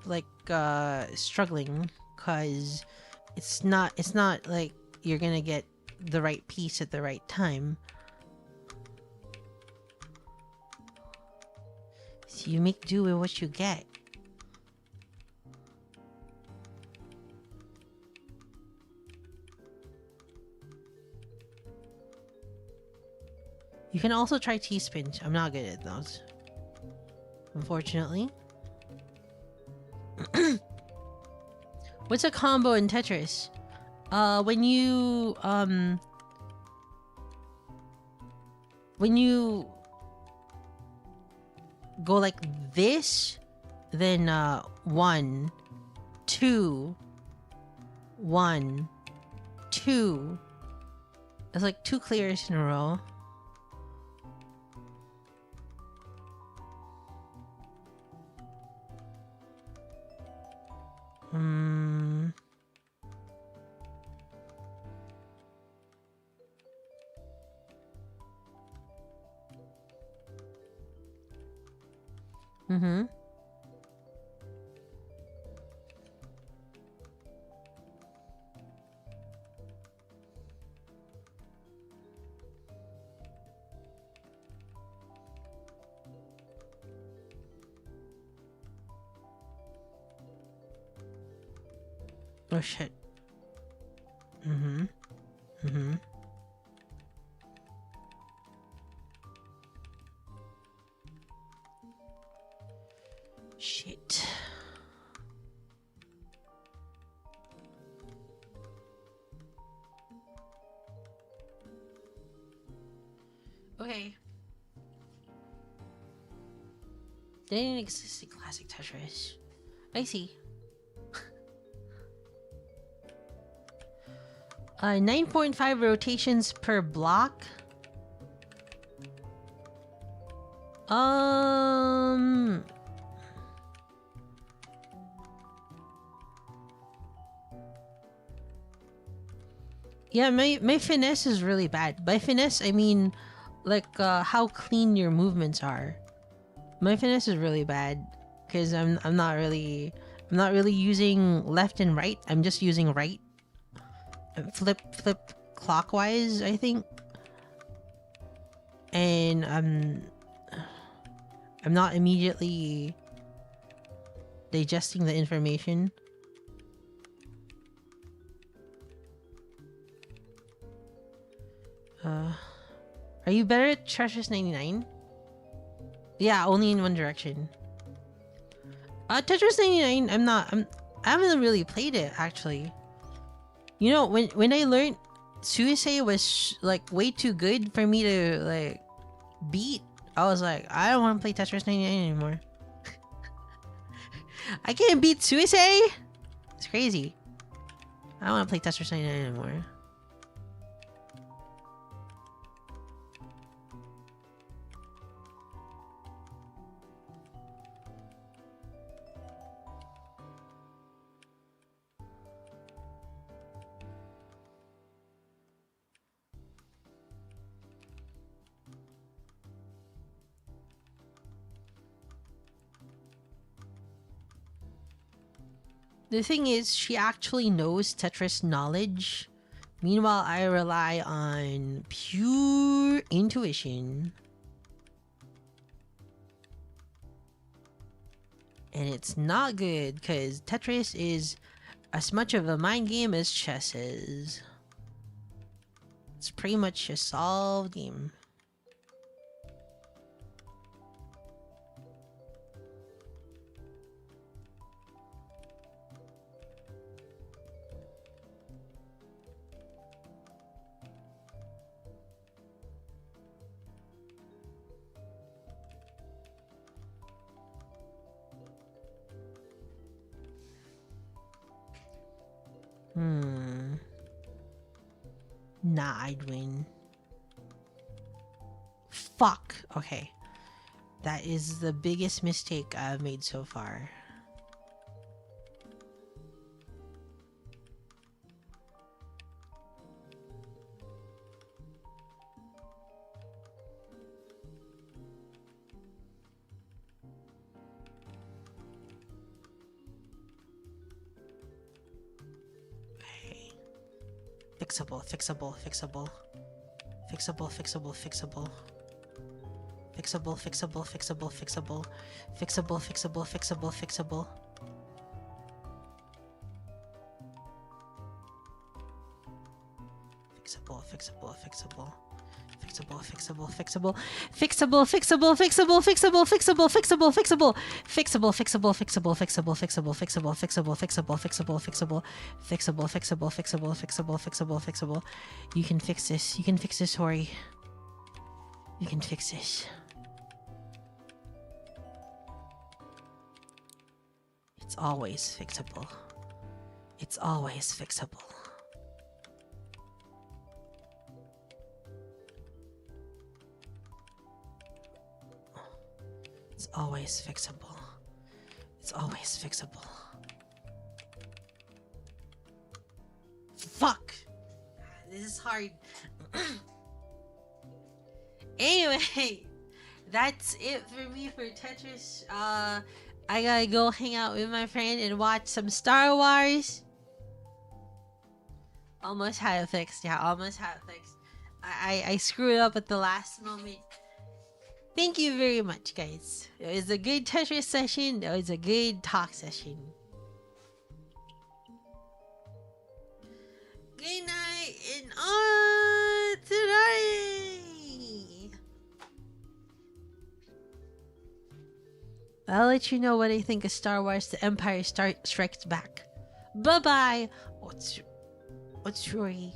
like struggling, because it's not like you're gonna get the right piece at the right time. So you make do with what you get. You can also try T-spins. I'm not good at those, unfortunately. What's a combo in Tetris? When you go like this, then 1, 2, 1, 2. It's like 2 clears in a row. Mm-hmm. Oh shit. Mm-hmm. Mm-hmm. Shit. Okay. Didn't exist in classic Tetris. I see. 9.5 rotations per block. Yeah, my finesse is really bad. By finesse, I mean like how clean your movements are. My finesse is really bad because I'm not really using left and right. I'm just using right. Flip clockwise, I think. And I'm not immediately digesting the information. Are you better at Tetris 99? Yeah, only in one direction. Tetris 99, I haven't really played it actually. You know, when I learned Suicide was like way too good for me to like beat, I was like, I don't want to play Tetris 99 anymore. I can't beat Suicide. It's crazy. I don't want to play Tetris 99 anymore. The thing is, she actually knows Tetris knowledge. Meanwhile, I rely on pure intuition. And it's not good, because Tetris is as much of a mind game as chess is. It's pretty much a solved game. Nah, I'd win. Fuck. Okay. That is the biggest mistake I've made so far. Fixable, fixable, fixable. Fixable, fixable, fixable. Fixable, fixable, fixable, fixable. Fixable, fixable, fixable, fixable. Fixable, fixable, fixable. Fixable, fixable, fixable. Fixable, fixable, fixable, fixable, fixable, fixable, fixable. Fixable, fixable, fixable, fixable, fixable, fixable, fixable, fixable, fixable, fixable. Fixable, fixable, fixable, fixable, fixable, fixable. You can fix this. You can fix this, Horori. You can fix this. It's always fixable. It's always fixable. It's always fixable. It's always fixable. Fuck! This is hard. Anyway, that's it for me for Tetris. I gotta go hang out with my friend and watch some Star Wars. Almost had it fixed. Yeah, almost had it fixed. I screwed up at the last moment. Thank you very much, guys. It was a good Tetris session. It was a good talk session. Good night and on tonight. I'll let you know what I think of Star Wars: The Empire Strikes Back. Bye bye. What's Horori?